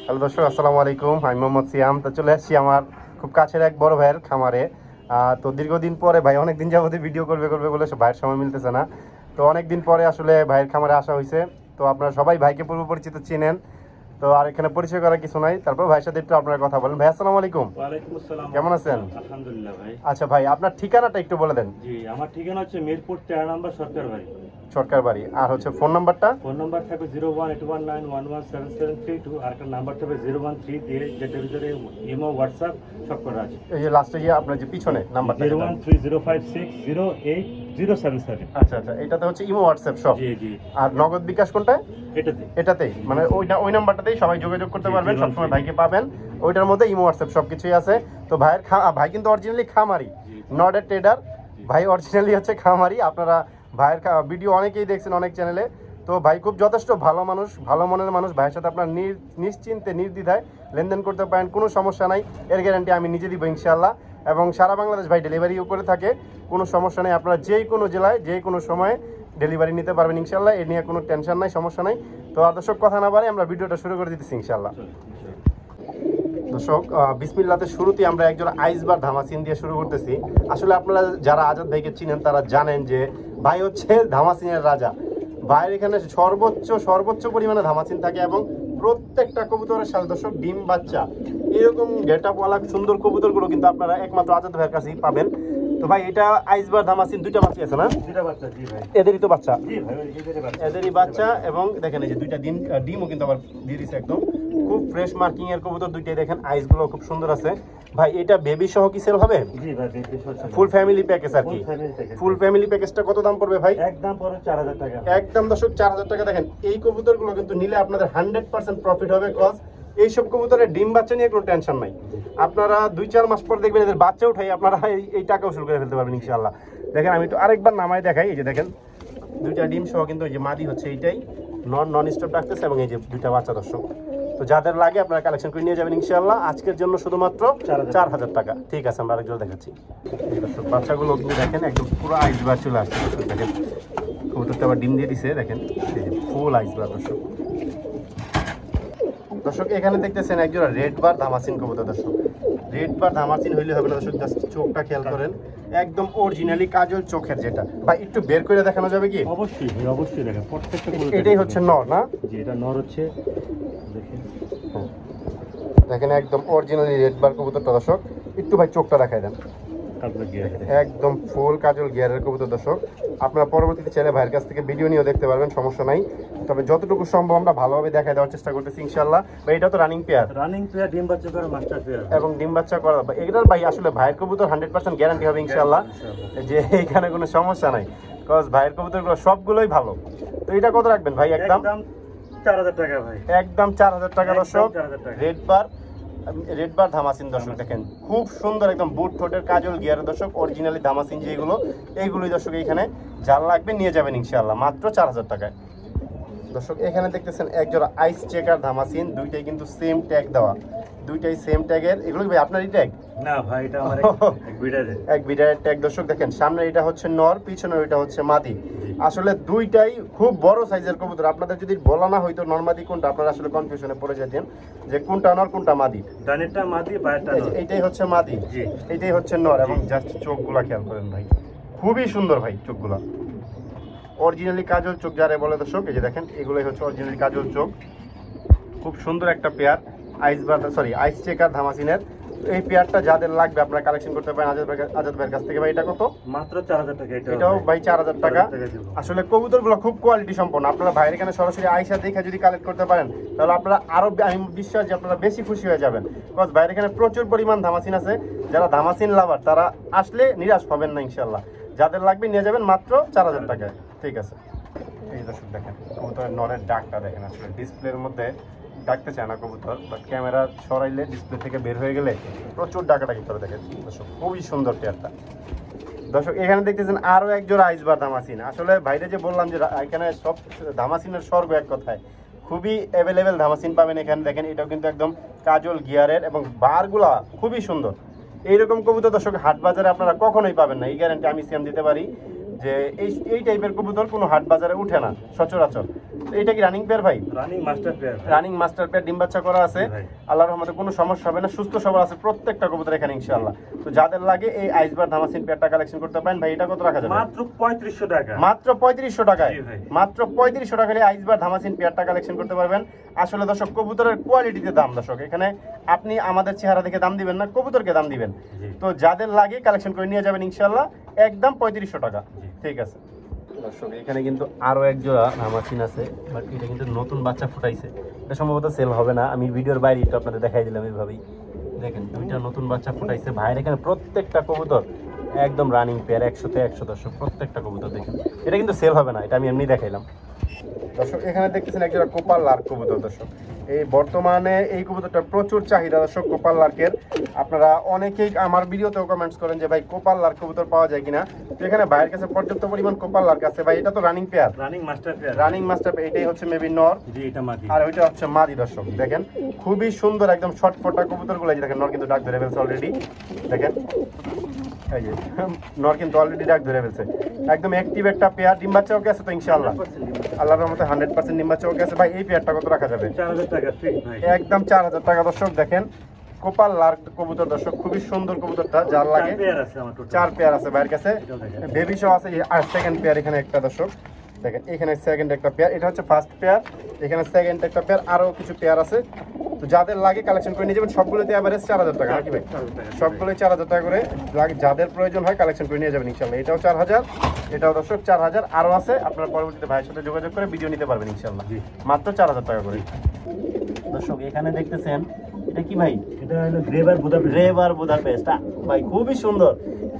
Hello দর্শক, আসসালামু আলাইকুম। আমি মোহাম্মদ সিয়াম। তো চলে আসছি আমার খুব কাছের এক বড় ভাইয়ের খামারে। তো দীর্ঘদিন পরে ভাই অনেক দিন যাবতীয় ভিডিও করবে বলে ভাইয়ের সময় মিলতেছে না। তো অনেক দিন পরে আসলে ভাইয়ের খামারে আসা হয়েছে। তো আপনারা সবাই ভাইকে পূর্ব পরিচিত চিনেন, তো আর এখানে পরিচয় করার কিছু নাই। তারপর ভাইয়ের সাথে একটু আপনার কথা বলেন। ভাই আসসালামু আলাইকুম। ওয়ালাইকুম আসসালাম। কেমন আছেন? আলহামদুলিল্লাহ ভাই। আচ্ছা ভাই, আপনার ঠিকানাটা একটু বলে দেন। জি, আমার ঠিকানা হচ্ছে মিরপুর 13 নম্বর সরকার বাড়ি। সরকার বাড়ি। আর হচ্ছে ফোন নাম্বারটা? ফোন নাম্বার থাকবে 01819117732, আর একটা নাম্বার থাকবে 013 দিয়ে, যেটার ভিতরে ইমো হোয়াটসঅ্যাপ সব করা আছে। এই যে লাস্টে গিয়ে আপনার যে পিছনে নাম্বারটা 01305608077। আচ্ছা আচ্ছা, এটাতে হচ্ছে ইমো হোয়াটসঅ্যাপ সব। জি জি। আর নগদ বিকাশ কোনটা? এটাতে। এটাতেই, মানে ওই নাম্বারটাতেই সবাই যোগাযোগ করতে পারবেন, সবসময় ভাইকে পাবেন। ওইটার মধ্যে ইমো হোয়াটসঅ্যাপ সবকিছুই আছে। তো ভাই কিন্তু অরিজিনালি খামারি, নট এ ট্রেডার। ভাই অরিজিনালি হচ্ছে খামারি। আপনারা ভাইয়ের ভিডিও অনেকেই দেখছেন অনেক চ্যানেলে। তো ভাই খুব যথেষ্ট ভালো মানুষ, ভালো মনের মানুষ। ভাইয়ের সাথে আপনার নিশ্চিন্তে নির্দ্বিধায় লেনদেন করতে পারেন, কোনো সমস্যা নাই। এর গ্যারান্টি আমি নিজে দিব ইনশাআল্লাহ। এবং সারা বাংলাদেশ ভাই ডেলিভারিও করে থাকে, কোনো সমস্যা নেই। আপনারা যে কোনো জেলায় যে কোনো সময়ে ডেলিভারি নিতে পারবেন ইনশাআল্লাহ। এ নিয়ে কোনো টেনশন নাই, সমস্যা নাই। তো আর দর্শক কথা না বাড়ে আমরা ভিডিওটা শুরু করে দিতেছি ইনশাআল্লাহ। দর্শক, বিসমিল্লাতে শুরুতেই আমরা একজন আইসবার ধামাসিন দিয়ে শুরু করতেছি। আসলে আপনারা যারা আজাদ ভাইকে চিনেন তারা জানেন যে ভাই হচ্ছে ধামাসিনের রাজা। ভাইয়ের এখানে সর্বোচ্চ পরিমাণে ধামাসিন থাকে এবং প্রত্যেকটা কবুতরের সাথে দর্শক ডিম বাচ্চা এরকম গেটআপওয়ালা সুন্দর কবুতরগুলো কিন্তু আপনারা একমাত্র আজাদ ভাইয়ের কাছেই পাবেন। তো ভাই এটা আইসবার ধামাসিন দুইটা বাচ্চা আছে না? দুইটা বাচ্চা। জি ভাই। এদেরই তো বাচ্চা? জি ভাই, এদেরই বাচ্চা। এদেরই বাচ্চা। এবং দেখেন এই যে দুইটা ডিমও কিন্তু আবার দিয়ে দিচ্ছে একদম খুব ফ্রেশ মার্কিং এর কবুতর দুইটাই। দেখেন আইসগুলো খুব সুন্দর আছে। ভাই এটা বেবি সহ কি সেল হবে? জি ভাই, বেবি সহ। ফুল ফ্যামিলি প্যাকেজ আর কি? ফুল ফ্যামিলি প্যাকেজটা কত দাম পড়বে ভাই? একদম পড়বে 4000 টাকা। একদম দর্শক 4000 টাকা। দেখেন এই কবুতরগুলো কিন্তু নিলে আপনাদের 100% প্রফিট হবে, কজ এইসব কবুতরের ডিম বাচ্চা নিয়ে কোনো টেনশন নাই। আপনারা 2-4 মাস পর দেখবেন এদের বাচ্চা উঠাই আপনারা এই টাকা উসুল করে ফেলতে পারবেন ইনশাআল্লাহ। দেখেন আমি একটু আরেকবার নামায় দেখাই। এই যে দেখেন দুইটা ডিম সহ কিন্তু এই যে মাদি হচ্ছে এইটাই, নন স্টপ ডাকতেছে। এবং এই যে দুইটা বাচ্চা দর্শক। তো যাদের লাগে আপনারা কালেকশন করে নিয়ে যাবেন ইনশাআল্লাহ। আজকের জন্য শুধুমাত্র 4000 টাকা। ঠিক আছে, আমরা আরেকজন দেখাচ্ছি। এই দর্শক বাচ্চাগুলো কিন্তু দেখেন একদম পুরো আইসবার চলে আসছে দর্শক। দেখেন কবুতরটা আবার ডিম দিয়ে দিছে, দেখেন এই যে ফুল আইসবার দর্শক। দর্শক এখানে দেখতেছেন একজোড়া রেড বার ধামাসিন কবুতর। দর্শক রেড বার ধামাসিন হইলে হবে না দর্শক, জাস্ট চোখটা খেয়াল করেন, একদম অরিজিনালি কাজল চোখের। যেটা ভাই একটু বের করে দেখানো যাবে কি? অবশ্যই ভাই, অবশ্যই দেখেন প্রত্যেকটা। এটাই হচ্ছে নর না? জি, এটা নর হচ্ছে। দেখেন দেখেন একদম অরিজিনালি রেড বার কবুতরটা দর্শক। একটু ভাই চোখটা দেখাই দেন, একদম ফুল কাজল গিয়ারের কবুতর দর্শক। আপনারা পরবর্তীতে চাইলে ভাইয়ের কাছ থেকে ভিডিও নিয়েও দেখতে পারবেন, সমস্যা নাই। তবে যতটুকু সম্ভব আমরা ভালোভাবে দেখাই দেওয়ার চেষ্টা করতেছি ইনশাআল্লাহ। ভাই এটা তো রানিং পেয়ার ডিম বাচ্চা করে মাস্টার পেয়ার এবং ডিম বাচ্চা করা। এটার ভাই আসলে ভাইয়ের কবুতর 100% গ্যারান্টি হবে ইনশাআল্লাহ, যে এখানে কোনো সমস্যা নাই, কজ ভাইয়ের কবুতরগুলো সবগুলোই ভালো। তো এটা কত রাখবেন ভাই? একদম 4000 টাকা ভাই। একদম 4000 টাকা দর্শক। রেড বার ধামাসিন দর্শক। দেখেন খুব সুন্দর একদম বুট ঠোঁটের কাজল গিয়ারের দর্শক, অরিজিনালি ধামাসিন যেগুলো এইগুলোই দর্শক। এইখানে যার লাগবে নিয়ে যাবেন ইনশাআল্লাহ মাত্র 4000 টাকায়। দর্শক এখানে দেখতেছেন একজোড়া আইস চেকার ধামাসিন, দুইটাই কিন্তু সেম ট্যাগ দেওয়া, দুইটাই সেম ট্যাগের। এগুলো কি ভাই আপনারই ট্যাগ? না ভাই, এটা আমার এক বিডারের ট্যাগ দর্শক। দেখেন সামনে এটা হচ্ছে নর, পিছনে এটা হচ্ছে মাদি। আসলে দুইটাই খুব বড় সাইজের কবুতর। আপনাদের যদি বলা না হয়তো নরমাদি কোনটা, আপনারা আসলে কনফিউশনে পড়ে যেতেন যে কোনটা নর কোনটা মাদি। ডানেরটা মাদি, বাঁয়েরটা নর। এইটাই হচ্ছে মাদি, এইটাই হচ্ছে নর। এবং জাস্ট চোখগুলা খেয়াল করেন ভাই, খুবই সুন্দর ভাই চোখগুলা, অরিজিনালি কাজল চোখ যারে বলে দর্শক। এই যে দেখেন এগুলোই হচ্ছে অরিজিনালি কাজল চোখ, খুব সুন্দর একটা পেয়ার আইস চেকার ধামাসিনের। এই পেয়ারটা যাদের লাগবে আপনারা কালেকশন করতে পারেন আজাদ ভাইয়ের কাছ থেকে। ভাই এটা কত? মাত্র 4000 টাকা। এটাও ভাই 4000 টাকা। আসলে কবুতরগুলো খুব কোয়ালিটি সম্পন্ন। আপনারা ভাইয়ের এখানে সরাসরি আইসা দেখে যদি কালেক্ট করতে পারেন তাহলে আপনারা আরো, আমি বিশ্বাস যে আপনারা বেশি খুশি হয়ে যাবেন, বিকজ ভাইয়ের এখানে প্রচুর পরিমাণ ধামাসিন আছে। যারা ধামাসিন লাভার তারা আসলে নিরাশ হবেন না ইনশাআল্লাহ। যাদের লাগবে নিয়ে যাবেন মাত্র 4000 টাকায়। ঠিক আছে। এই দর্শক দেখেন কবুতরের নরের ডাকটা দেখেন, আসলে ডিসপ্লের মধ্যে ডাকতে চায় না কবুতর, বাট ক্যামেরা সরাইলে ডিসপ্লে থেকে বের হয়ে গেলে প্রচুর ডাকাডাকি করে। দেখেন দর্শক খুবই সুন্দর পেয়ারটা। দর্শক এখানে দেখতেছেন আরও একজোড়া আইসবার ধামাসিন। আসলে বাইরে যে বললাম যে এখানে সব ধামাসিনের স্বর্গ এক কথায়, খুবই অ্যাভেলেবেল ধামাসিন পাবেন এখানে। দেখেন এটাও কিন্তু একদম কাজল গিয়ারের এবং বারগুলা খুবই সুন্দর। এইরকম কবুতর দর্শক হাট বাজারে আপনারা কখনোই পাবেন না, এই গ্যারান্টি আমি সিএম দিতে পারি। যে এই টাইপের কবুতর কোনো হাট বাজারে উঠে না সচরাচর। তো এটা কি রানিং পেয়ার ভাই? Running master pair. Running master pair, ডিম বাচ্চা করা আছে, আল্লাহর রহমতে কোনো সমস্যা হবে না, সুস্থ সবল আছে প্রত্যেকটা কবুতর এখানে ইনশাআল্লাহ। তো যাদের লাগে এই আইসবার ধামাসিন পেয়ারটা কালেকশন করতে পারেন ভাই। এটা কত রাখা যাবে? মাত্র 3500 টাকা। মাত্র 3500 টাকায়, মাত্র 3500 টাকায় আইসবার ধামাসিন পেয়ারটা কালেকশন করতে পারবেন। আসলে দর্শক কবুতরের কোয়ালিটিতে দাম দর্শক, এখানে আপনি আমাদের চেহারা দেখে দাম দিবেন না, কবুতরকে দাম দিবেন। তো যাদের লাগে কালেকশন করে নিয়ে যাবেন ইনশাআল্লাহ, একদম 3500 টাকা। ঠিক আছে দর্শক, এখানে কিন্তু আরো এক জোড়া ধামাসিন আছে, বাট এটা কিন্তু নতুন বাচ্চা ফুটাইছে, এটা সম্ভবত সেল হবে না। আমি ভিডিওর বাইরে একটু আপনাদের দেখাই দিলাম এইভাবেই। দেখেন দুইটা নতুন বাচ্চা ফুটাইছে ভাইয়ের এখানে, প্রত্যেকটা কবুতর একদম রানিং পেয়ার, 100-তে 100 দর্শক, প্রত্যেকটা কবুতর দেখেন। এটা কিন্তু সেল হবে না, এটা আমি এমনি দেখাইলাম দর্শক। এখানে দেখতেছেন একজোড়া কোপাল লার্ক কবুতর দর্শক। এই বর্তমানে এই কবুতরটা প্রচুর চাহিদা দর্শক কোপাল লার্কের। আপনারা অনেকেই আমার ভিডিওতেও কমেন্টস করেন যে ভাই কোপাল লার্ক কবুতর পাওয়া যায় কিনা। তো এখানে ভাইয়ের কাছে পর্যাপ্ত পরিমাণ কোপাল লার্ক আছে ভাই। এটা তো running pair, running master pair. Running master pair, এটাই হচ্ছে মেবি নর, জি এটা মাদি, আর ওইটা হচ্ছে মাদি দর্শক। দেখেন খুবই সুন্দর একদম শর্টফটা কবুতরগুলো, এই যে দেখেন নর কিন্তু ডাক ধরে ফেলছে অলরেডি। দেখেন এই যে নর কিন্তু অলরেডি ডাক ধরে ফেলছে, একদম অ্যাক্টিভ একটা পেয়ার। ডিম বাচ্চা ওকে আছে তো ইনশাআল্লাহ, আল্লাহর রহমতে 100% ডিম বাচ্চা ওকে আছে ভাই। এই পেয়ারটা কত রাখা যাবে? 4000 টাকা ফিক্স ভাই, একদম 4000 টাকা দর্শক। দেখেন কোপাল লার্ক কবুতর দর্শক, খুবই সুন্দর কবুতরটা, যার লাগে 4 পেয়ার আছে ভাইয়ের কাছে, বেবি শো আছে। আর সেকেন্ড পেয়ার এখানে একটা দর্শক, দেখেন এখানে সেকেন্ড একটা পেয়ার, এটা হচ্ছে ফার্স্ট পেয়ার, এখানে সেকেন্ড একটা পেয়ার, আরো কিছু পেয়ার আছে। তো যাদের লাগে কালেকশন করে নিয়ে যাবেন। সবগুলোতে এভারেজ 4000 টাকা নাকি ভাই? সবগুলোই 4000 টাকা করে, যাদের প্রয়োজন হয় কালেকশন করে নিয়ে যাবেন ইনশাআল্লাহ। এটাও 4000, এটাও দর্শক 4000, আরো আছে। আপনারা পরবর্তীতে ভাইয়ের সাথে যোগাযোগ করে ভিডিও নিতে পারবেন ইনশাআল্লাহ, মাত্র 4000 টাকা করে দর্শক। এখানে দেখতেছেন এটা কি ভাই? এটা হলো গ্রেভার বুদাপেস্ট। গ্রেভার বুদাপেস্ট ভাই, খুবই সুন্দর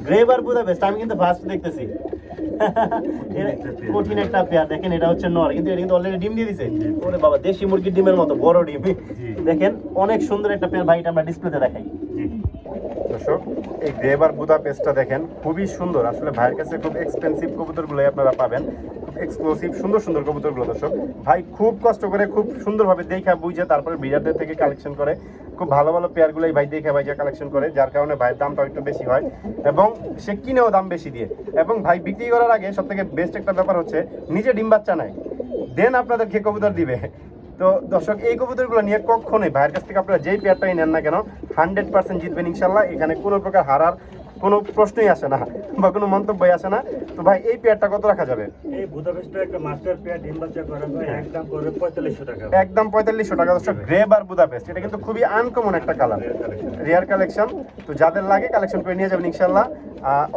গ্রেভার বুদাপেস্ট। আমি কিন্তু ফার্স্ট দেখতেছি, কঠিন একটা পেয়ার। দেখেন এটা হচ্ছে নর, কিন্তু এটা কিন্তু অলরেডি ডিম দিয়ে দিছে। ওরে বাবা, দেশি মুরগির ডিমের মতো বড় ডিম। দেখেন অনেক সুন্দর একটা পেয়ার ভাই, এটা আমরা ডিসপ্লেতে দেখাই দর্শক। এই গ্রেভার বুদাপেস্টটা দেখেন খুবই সুন্দর। আসলে ভাইয়ের কাছে খুব এক্সপেন্সিভ কবুতরগুলোই আপনারা পাবেন, খুব এক্সক্লুসিভ সুন্দর সুন্দর কবুতরগুলো দর্শক। ভাই খুব কষ্ট করে খুব সুন্দরভাবে দেখা বুঝে তারপরে বিডারদের থেকে কালেকশন করে, খুব ভালো ভালো পেয়ারগুলোই ভাই দেখে ভাই যা কালেকশন করে, যার কারণে ভাইয়ের দামটা একটু বেশি হয় এবং সে কিনেও দাম বেশি দিয়ে। এবং ভাই বিক্রি করার আগে সব থেকে বেস্ট একটা ব্যাপার হচ্ছে নিজে ডিম বাচ্চা নেয়, দেন আপনাদেরকে কবুতর দিবে। তো দর্শক এই কবুতরগুলো নিয়ে কখনোই ভাইয়ের কাছ থেকে আপনারা যেই পেয়ারটাই নেন না কেন 100% জিতবেন ইনশাল্লাহ। এখানে কোনো প্রকার হারার কোনো প্রশ্নই আসে না বা কোনো মন্তব্যই আসে না। তো ভাই এই পেয়ারটা কত রাখা যাবে? এই বুদাপেস্টের একটা মাস্টার পেয়ার ডিম বাচ্চা করা ভাই, একদম করে 4500 টাকা, একদম 4500 টাকা দর্শক। গ্রেভার বুদাপেস্ট, এটা কিন্তু খুবই আনকমন একটা কালার, রেয়ার কালেকশন। তো যাদের লাগে কালেকশন করে নিয়ে যাবেন ইনশাল্লাহ।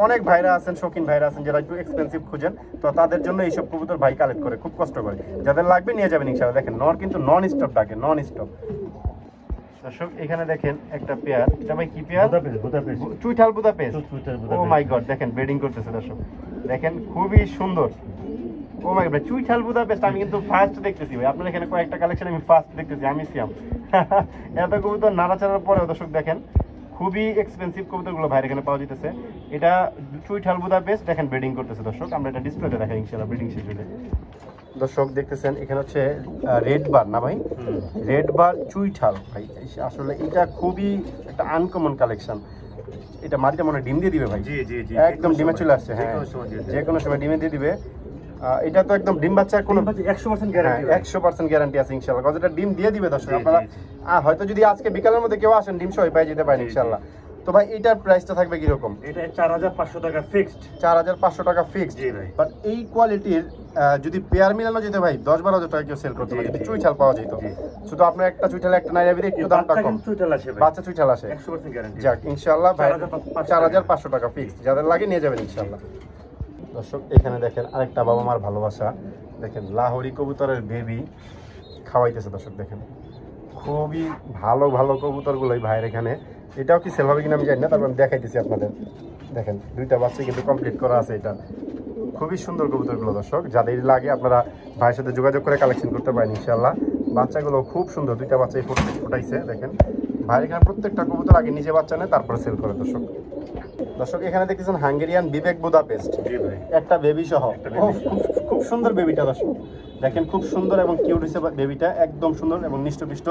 অনেক ভাইরা আছেন, শৌখিন ভাইরা আছেন যারা একটু এক্সপেন্সিভ খুঁজেন, তো তাদের জন্য এইসব কবুতর ভাই কালেক্ট করে, খুব কষ্ট করে। যাদের লাগবে নিয়ে যাবেন ইনশাল্লাহ। দেখেন নর কিন্তু নন স্টপ ডাকে, নন স্টপ দর্শক। এখানে দেখেন একটা পেয়ার, এটা ভাই কি পেয়ার? বুদাপেস্ট, চুইঠাল বুদাপেস্ট। ও মাই গড, দেখেন ব্রিডিং করতেছে দর্শক, দেখেন খুবই সুন্দর। ও মাই গড, চুইঠাল বুদাপেস্ট আমি কিন্তু ফার্স্ট দেখতেছি ভাই। আপনার এখানে কয়েকটা কালেকশন আমি ফার্স্ট দেখতেছি, আমি সিয়াম। এত কবুতর নাড়াচাড়ার পরেও দর্শক দেখেন খুবই এক্সপেন্সিভ কবুতরগুলো ভাইয়ের এখানে পাওয়া যেতেছে। এটা চুইঠাল বুদাপেস্ট, দেখেন ব্রিডিং করতেছে দর্শক। আমরা এটা ডিসপ্লেতে দেখাই ইনশাআল্লাহ ব্রিডিং শেডিউলে। দর্শক দেখতেছেন এখানে হচ্ছে রেড বার না ভাই, রেড বার চুইঠাল ভাই। আসলে এটা খুবই একটা আনকমন কালেকশন। এটা মাটিতে মনে ডিম দিয়ে দিবে ভাই, জি জি জি, একদম ডিমে চলে আসছে। হ্যাঁ, যে কোনো সময় ডিমে দিয়ে দিবে। এটা তো একদম ডিম বাচ্চার কোনো 100% গ্যারান্টি, 100% গ্যারান্টি আছে ইনশাআল্লাহ। কারণ এটা ডিম দিয়ে দিবে দর্শক। আপনারা হয়তো যদি আজকে বিকালের মধ্যে কেউ আসেন ডিম সহ পেয়ে যেতে পারেন ইনশাআল্লাহ। তো ভাই এটার প্রাইসটা থাকবে কিরকম? এটা 4500 টাকা ফিক্সড, 4500 টাকা ফিক্সড। বাট এই কোয়ালিটির যদি পেয়ার মিলানো যেত ভাই 10-12 টাকা কেউ সেল করতে পারে, যদি চুইঠাল পাওয়া যেত। শুধু আপনার একটা চুইঠাল একটা নাইরাবির একটু দামটা কম, বাচ্চা চুইঠাল আসে 100% গ্যারান্টি। যাক ইনশাআল্লাহ ভাই 4500 টাকা ফিক্সড, যাদের লাগে নিয়ে যাবেন ইনশাআল্লাহ। দর্শক এখানে দেখেন আরেকটা বাবা মার ভালোবাসা, দেখেন লাহোরি কবুতরের বেবি খাওয়াইতেছে দর্শক। দেখেন খুবই ভালো ভালো কবুতরগুলোই ভাইয়ের এখানে। এটাও কি সেল হবে কিনা আমি জানি না, তারপর আমি দেখাইতেছি আপনাদের। দেখেন দুইটা বাচ্চা কিন্তু কমপ্লিট করা আছে। এটা খুবই সুন্দর কবুতরগুলো দর্শক, যাদের লাগে আপনারা ভাইয়ের সাথে যোগাযোগ করে কালেকশন করতে পারেন ইনশাআল্লাহ। বাচ্চাগুলো খুব সুন্দর, দুইটা বাচ্চাই ফুটাইছে। দেখেন ভাইয়ের এখানে প্রত্যেকটা কবুতর আগে নিজে বাচ্চা নেয় তারপরে সেল করে দর্শক। দর্শক এখানে দেখতেছেন হাঙ্গেরিয়ান বিবেক বুদাপেস্ট, একটা বেবি সহ। খুব সুন্দর বেবিটা দর্শক, দেখেন খুব সুন্দর এবং কিউট হয়েছে বেবিটা, একদম সুন্দর এবং নিষ্ঠপিষ্ট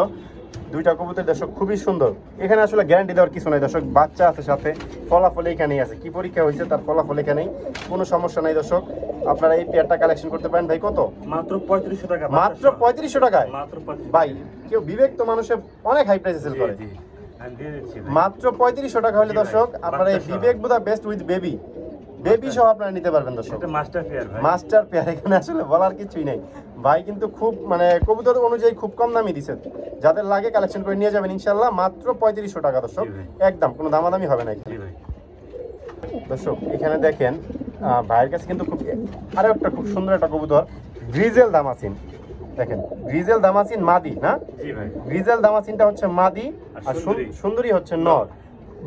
দুইটা কবুতর দর্শক, খুবই সুন্দর। এখানে আসলে গ্যারান্টি দেওয়ার কিছু নাই দর্শক, বাচ্চা আছে সাথে, ফলাফল এখানেই আছে, কি পরীক্ষা হয়েছে তার ফলাফল এখানেই, কোনো সমস্যা নাই দর্শক। আপনারা এই পেয়ারটা কালেকশন করতে পারেন ভাই কত? মাত্র 3500 টাকা। মাত্র 3500 টাকায়? মাত্র 3500 ভাই কেউ বিবেক তো মানুষের অনেক হাই প্রাইসে সেল করে, আমি দিয়ে দিচ্ছি ভাই। মাত্র 3500 টাকা হলে জি ভাই, দর্শক আপনারা এই বাচ্চা সহ। বিবেক Budapest with baby, baby সহ আপনারা নিতে পারবেন দর্শক। এটা মাস্টার পেয়ার ভাই। মাস্টার পেয়ার, এখানে আসলে বলার কিছুই নাই ভাই, কিন্তু খুব মানে কবুতর অনুযায়ী খুব কম দামই দিছে, যাদের লাগে কালেকশন করে নিয়ে যাবেন ইনশাল্লাহ। মাত্র 3500 টাকা দর্শক, জি ভাই। একদম কোনো দামাদামি হবে না জি ভাই। দর্শক। এখানে দেখেন ভাইয়ের কাছে কিন্তু খুব আরো একটা খুব সুন্দর একটা কবুতর, গ্রিজেল দামাসিন। দেখেন গ্রিজেল দামাসিন মাদি না? জি ভাই। গ্রিজেল দামাসিনটা হচ্ছে মাদি আর সুন্দরী। সুন্দরী হচ্ছে নর।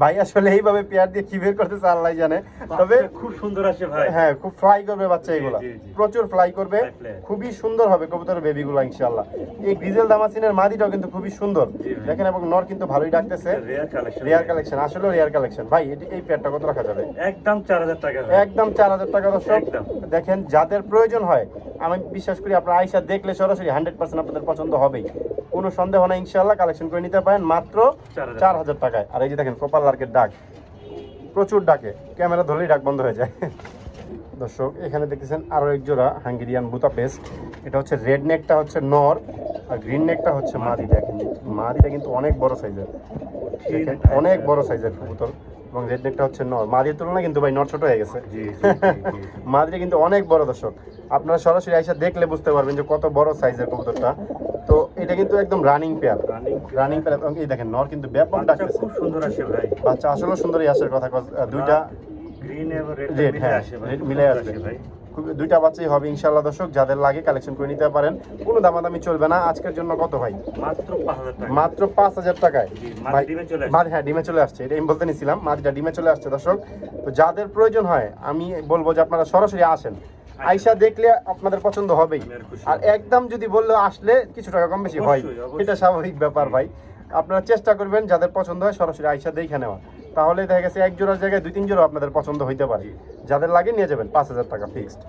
ভাই আসলে এইভাবে পেয়ার দিয়ে কি বের করতেছে আল্লাহ জানে, তবে বাচ্চা খুব সুন্দর আসে ভাই। হ্যাঁ খুব ফ্লাই করবে বাচ্চা এগুলা, জি, জি। প্রচুর ফ্লাই করবে, Fly. খুবই সুন্দর হবে কবুতরের বেবিগুলো ইনশাআল্লাহ। এই গ্রিজেল দামাসিনের মাদিটাও কিন্তু খুবই সুন্দর, জি ভাই। দেখেন, এবং নর কিন্তু ভালোই ডাকতেছে। Rare collection. রেয়ার কালেকশন, আসলে রেয়ার কালেকশন ভাই। এই পেয়ারটা কত রাখা যাবে? একদম 4000 টাকা ভাই। একদম 4000 টাকা দর্শক। একদম। দেখেন যাদের প্রয়োজন হয়, আমি বিশ্বাস করি আপনারা আইসা দেখলে সরাসরি 100% আপনাদের পছন্দ হবেই, কোনো সন্দেহ নাই ইনশাআল্লাহ। কালেকশন করে নিতে পারেন মাত্র 4000 টাকায়। আর এই যে দেখেন কপাল লার্কের ডাক, প্রচুর ডাকে, ক্যামেরা ধরলেই ডাক বন্ধ হয়ে যায় দর্শক। এখানে দেখতেছেন আরো এক জোড়া হাঙ্গেরিয়ান বুদাপেস্ট, এটা হচ্ছে রেড নেকটা হচ্ছে নর আর গ্রিন নেকটা হচ্ছে মাদি। দেখেন মাদিটা কিন্তু অনেক বড় সাইজের, দেখেন অনেক বড় সাইজের কবুতর, এবং রেড নেকটা হচ্ছে নর। মাদির তুলনায় কিন্তু ভাই নর ছোট হয়ে গেছে, জি, জি, জি। মাদিটা কিন্তু অনেক বড় দর্শক, আপনারা সরাসরি আইসা দেখলে বুঝতে পারবেন যে কত বড় সাইজের কবুতরটা। তো এটা কিন্তু একদম রানিং পেয়ার, রানিং পেয়ার। এবং এই দেখেন নর কিন্তু ব্যাপক বাচ্চা ডাকতেছে, খুব সুন্দর আসে ভাই। বাচ্চা আসলে সুন্দরই আসার কথা, দুইটা গ্রিন এবং রেড রেড, মিলে হ্যাঁ আসে ভাই। রেড মিলে আসবে, ভাই। খুব দুইটা বাচ্চাই হবে ইনশাআল্লাহ দর্শক। যাদের লাগে কালেকশন করে নিতে পারেন, কোনো দামাদামি চলবে না। আজকের জন্য কত ভাই? মাত্র 5000 টাকা। মাত্র 5000 টাকায় জি, মাদি ভাই। ডিমে চলে আসছে। মাদি, হ্যাঁ ডিমে চলে আসছে, এটা আমি বলতে নিছিলাম, মাদিটা ডিমে চলে আসছে দর্শক। তো যাদের প্রয়োজন হয় আমি বলবো যে আপনারা সরাসরি আসেন, আইসা দেখলে আপনাদের পছন্দ হবেই। আমি আর খুশি আর একদম যদি বললে আসলে কিছু টাকা কম বেশি হয়, অবশ্যই, অবশ্যই। এটা স্বাভাবিক ব্যাপার ভাই। আপনারা চেষ্টা করবেন যাদের পছন্দ হয় সরাসরি আইসা দেখে নেওয়া, তাহলে দেখা গেছে এক জোড়ার জায়গায় 2-3 জোড়া আপনাদের পছন্দ হইতে পারে। যাদের লাগে নিয়ে যাবেন, 5000 টাকা ফিক্সড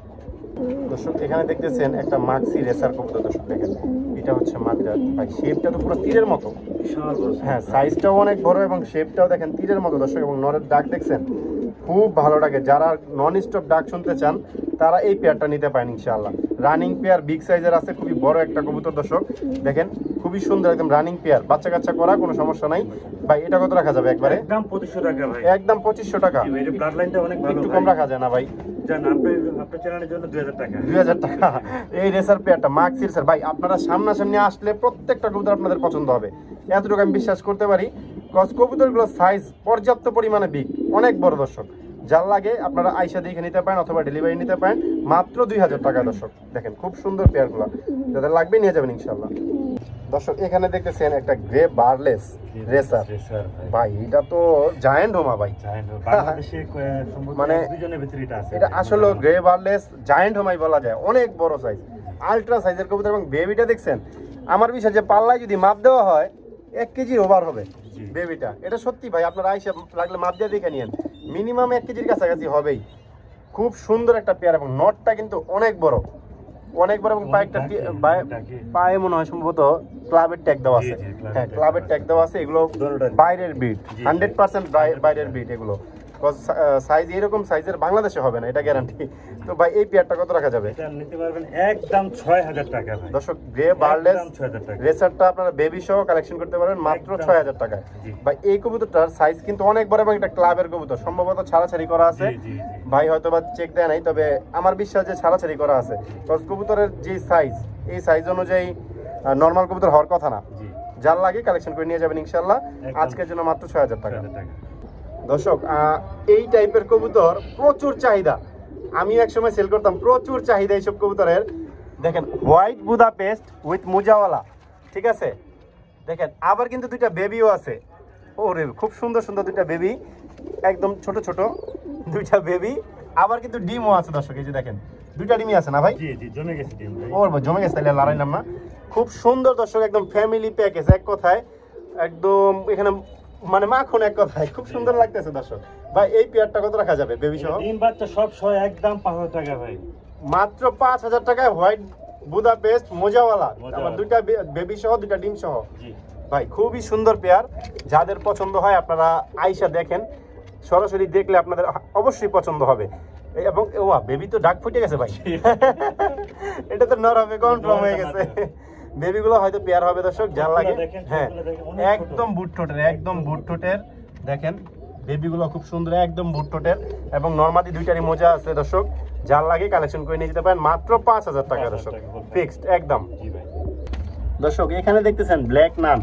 দর্শক। এখানে দেখতেছেন একটা মাক্সি রেসার কবুতর দর্শক, দেখেন এটা হচ্ছে মাদ্রাজ ভাই, শেপটা তো পুরো তীরের মতো, বিশাল বড়। হ্যাঁ সাইজটাও অনেক বড় এবং শেপটাও দেখেন তীরের মতো দর্শক। এবং নরের ডাক দেখছেন, খুব ভালো ডাকে। যারা নন স্টপ ডাক শুনতে চান তারা এই পেয়ারটা নিতে পারেন ইনশাআল্লাহ। রানিং পেয়ার, বিগ সাইজের আছে, খুবই বড় একটা কবুতর দর্শক, দেখেন খুবই সুন্দর, একদম রানিং পেয়ার, বাচ্চা কাচ্চা করা, কোনো সমস্যা নাই ভাই। এটা কত রাখা যাবে একবারে? একদম 2500 টাকা ভাই। একদম 2500 টাকা। জি ভাই, এর ব্লাড লাইনটা অনেক ভালো একটু ভাই। কম রাখা যায় না ভাই? জান আপনার চ্যানেলের জন্য 2000 টাকা। 2000 টাকা এই রেসার পেয়ারটা, মাক্সি রেসার ভাই। আপনারা সামনাসামনি আসলে প্রত্যেকটা কবুতর আপনাদের পছন্দ হবে, এতটুকু আমি বিশ্বাস করতে পারি। কজ কবুতরগুলোর সাইজ পর্যাপ্ত পরিমাণে বিগ, অনেক বড় দর্শক। যার লাগে আপনারা আইসা দেখে নিতে পারেন অথবা ডেলিভারি নিতে পারেন মাত্র 2000 টাকা দর্শক। দেখেন খুব সুন্দর পেয়ারগুলো, যাদের লাগবে নিয়ে যাবেন ইনশাল্লাহ দর্শক। এখানে দেখতেছেন একটা গ্রে বারলেস রেসার রেসার ভাই। ভাই, এটা তো জায়ান্ট হোমা ভাই, জানেন বাংলাদেশে সম্ভবত মানে দুজনের ভিতরে এটা আছে। এটা আসলে গ্রে বারলেস জায়ান্ট হোমাই বলা যায়, অনেক বড় সাইজ, আলট্রা সাইজের কবুতর। এবং বেবিটা দেখছেন, আমার বিশ্বাস যে পাল্লায় যদি মাপ দেওয়া হয় 1 কেজির ওভার হবে জি। বেবিটা। এটা সত্যি ভাই, আপনারা আইসা লাগলে মাপ দিয়ে দেখে নিন, মিনিমাম 1 কেজির কাছাকাছি হবেই। খুব সুন্দর একটা পেয়ার, এবং নটটা কিন্তু অনেক বড়, অনেক বড়। এবং পায়ে একটা পায়ে মনে হয় সম্ভবত ক্লাবের ট্যাগ দেওয়া আছে, জি, জি, ক্লাবের হ্যাঁ tag ক্লাবের ট্যাগ দেওয়া আছে। এগুলো দোনোটারই। বাইরের ব্রিড, জি, 100% বাইরের ব্রিড এগুলো। সাইজ এরকম সাইজের বাংলাদেশে হবে না, এটা গ্যারান্টি। তো ভাই এই পেয়ারটা কত রাখা যাবে? এটা নিতে পারবেন একদম 6000 টাকা ভাই। দর্শক গ্রে বারলেস একদম 6000 টাকা। রেসারটা আপনারা বেবি সহ কালেকশন করতে পারবেন মাত্র একদম 6000 টাকায়। জি। ভাই এই কবুতরটার সাইজ কিন্তু অনেক বড়, এবং এটা ক্লাবের কবুতর, সম্ভবত ছাড়াছাড়ি করা আছে। জি, জি, জি। ভাই হয়তো বা চেক দেয় নাই, তবে আমার বিশ্বাস যে ছাড়াছাড়ি করা আছে। তো কবুতরের যে সাইজ, এই সাইজ অনুযায়ী নর্মাল কবুতর হওয়ার কথা না। জি। যার লাগে কালেকশন করে নিয়ে যাবেন ইনশাল্লাহ। একদম। আজকের জন্য মাত্র 6000 টাকা 6000 টাকা। দর্শক। এই টাইপের কবুতর প্রচুর চাহিদা, আমি একসময় সেল করতাম, প্রচুর চাহিদা এইসব কবুতরের। দেখেন হোয়াইট বুদাপেস্ট উইথ মুজাওয়ালা, ঠিক আছে। দেখেন আবার কিন্তু দুইটা বেবিও আছে, ওরে খুব সুন্দর সুন্দর দুইটা বেবি, একদম ছোট ছোট দুইটা বেবি। আবার কিন্তু ডিমও আছে দর্শক, এই যে দেখেন দুইটা ডিমই আছে না ভাই? জি, জি, জমে গেছে টিম ভাই। ওর জমে গেছে, তাহলে লড়াইলাম না। খুব সুন্দর দর্শক, একদম ফ্যামিলি প্যাকেজ, এক কথায় একদম এখানে মানে মাখন, এক কথায় খুব সুন্দর লাগতেছে দর্শক। ভাই এই পেয়ারটা কত রাখা যাবে বেবি সহ? ডিম বাচ্চা সব সহ একদম 5000 টাকা ভাই। মাত্র 5000 টাকায় হোয়াইট বুদাপেস্ট মোজাওয়ালা, মোজাওয়ালা। আবার দুইটা বেবি সহ দুইটা ডিম সহ। জি ভাই খুবই সুন্দর পেয়ার, যাদের পছন্দ হয় আপনারা আইসা দেখেন, সরাসরি দেখলে আপনাদের অবশ্যই পছন্দ হবে। এবং ওয়া বেবি তো ডাক ফুটে গেছে ভাই, এটা তো নর হবে, কনফার্ম হয়ে গেছে। বেবিগুলো হয়তো পেয়ার হবে দর্শক, যার লাগে। দেখেন, হ্যাঁ সবগুলো দেখেন, অনেক ছোট। একদম বুট ঠোঁটের, একদম বুট ঠোঁটের দেখেন, বেবিগুলো খুব সুন্দর, একদম বুট ঠোঁটের এবং নরমাদি দুইটারই মোজা আছে দর্শক, যার লাগে কালেকশন করে নিয়ে যেতে পারেন মাত্র 5,000 টাকা 5,000 দর্শক, টাকা, ফিক্সড একদম। জি ভাই। দর্শক এখানে দেখতেছেন ব্ল্যাক নান,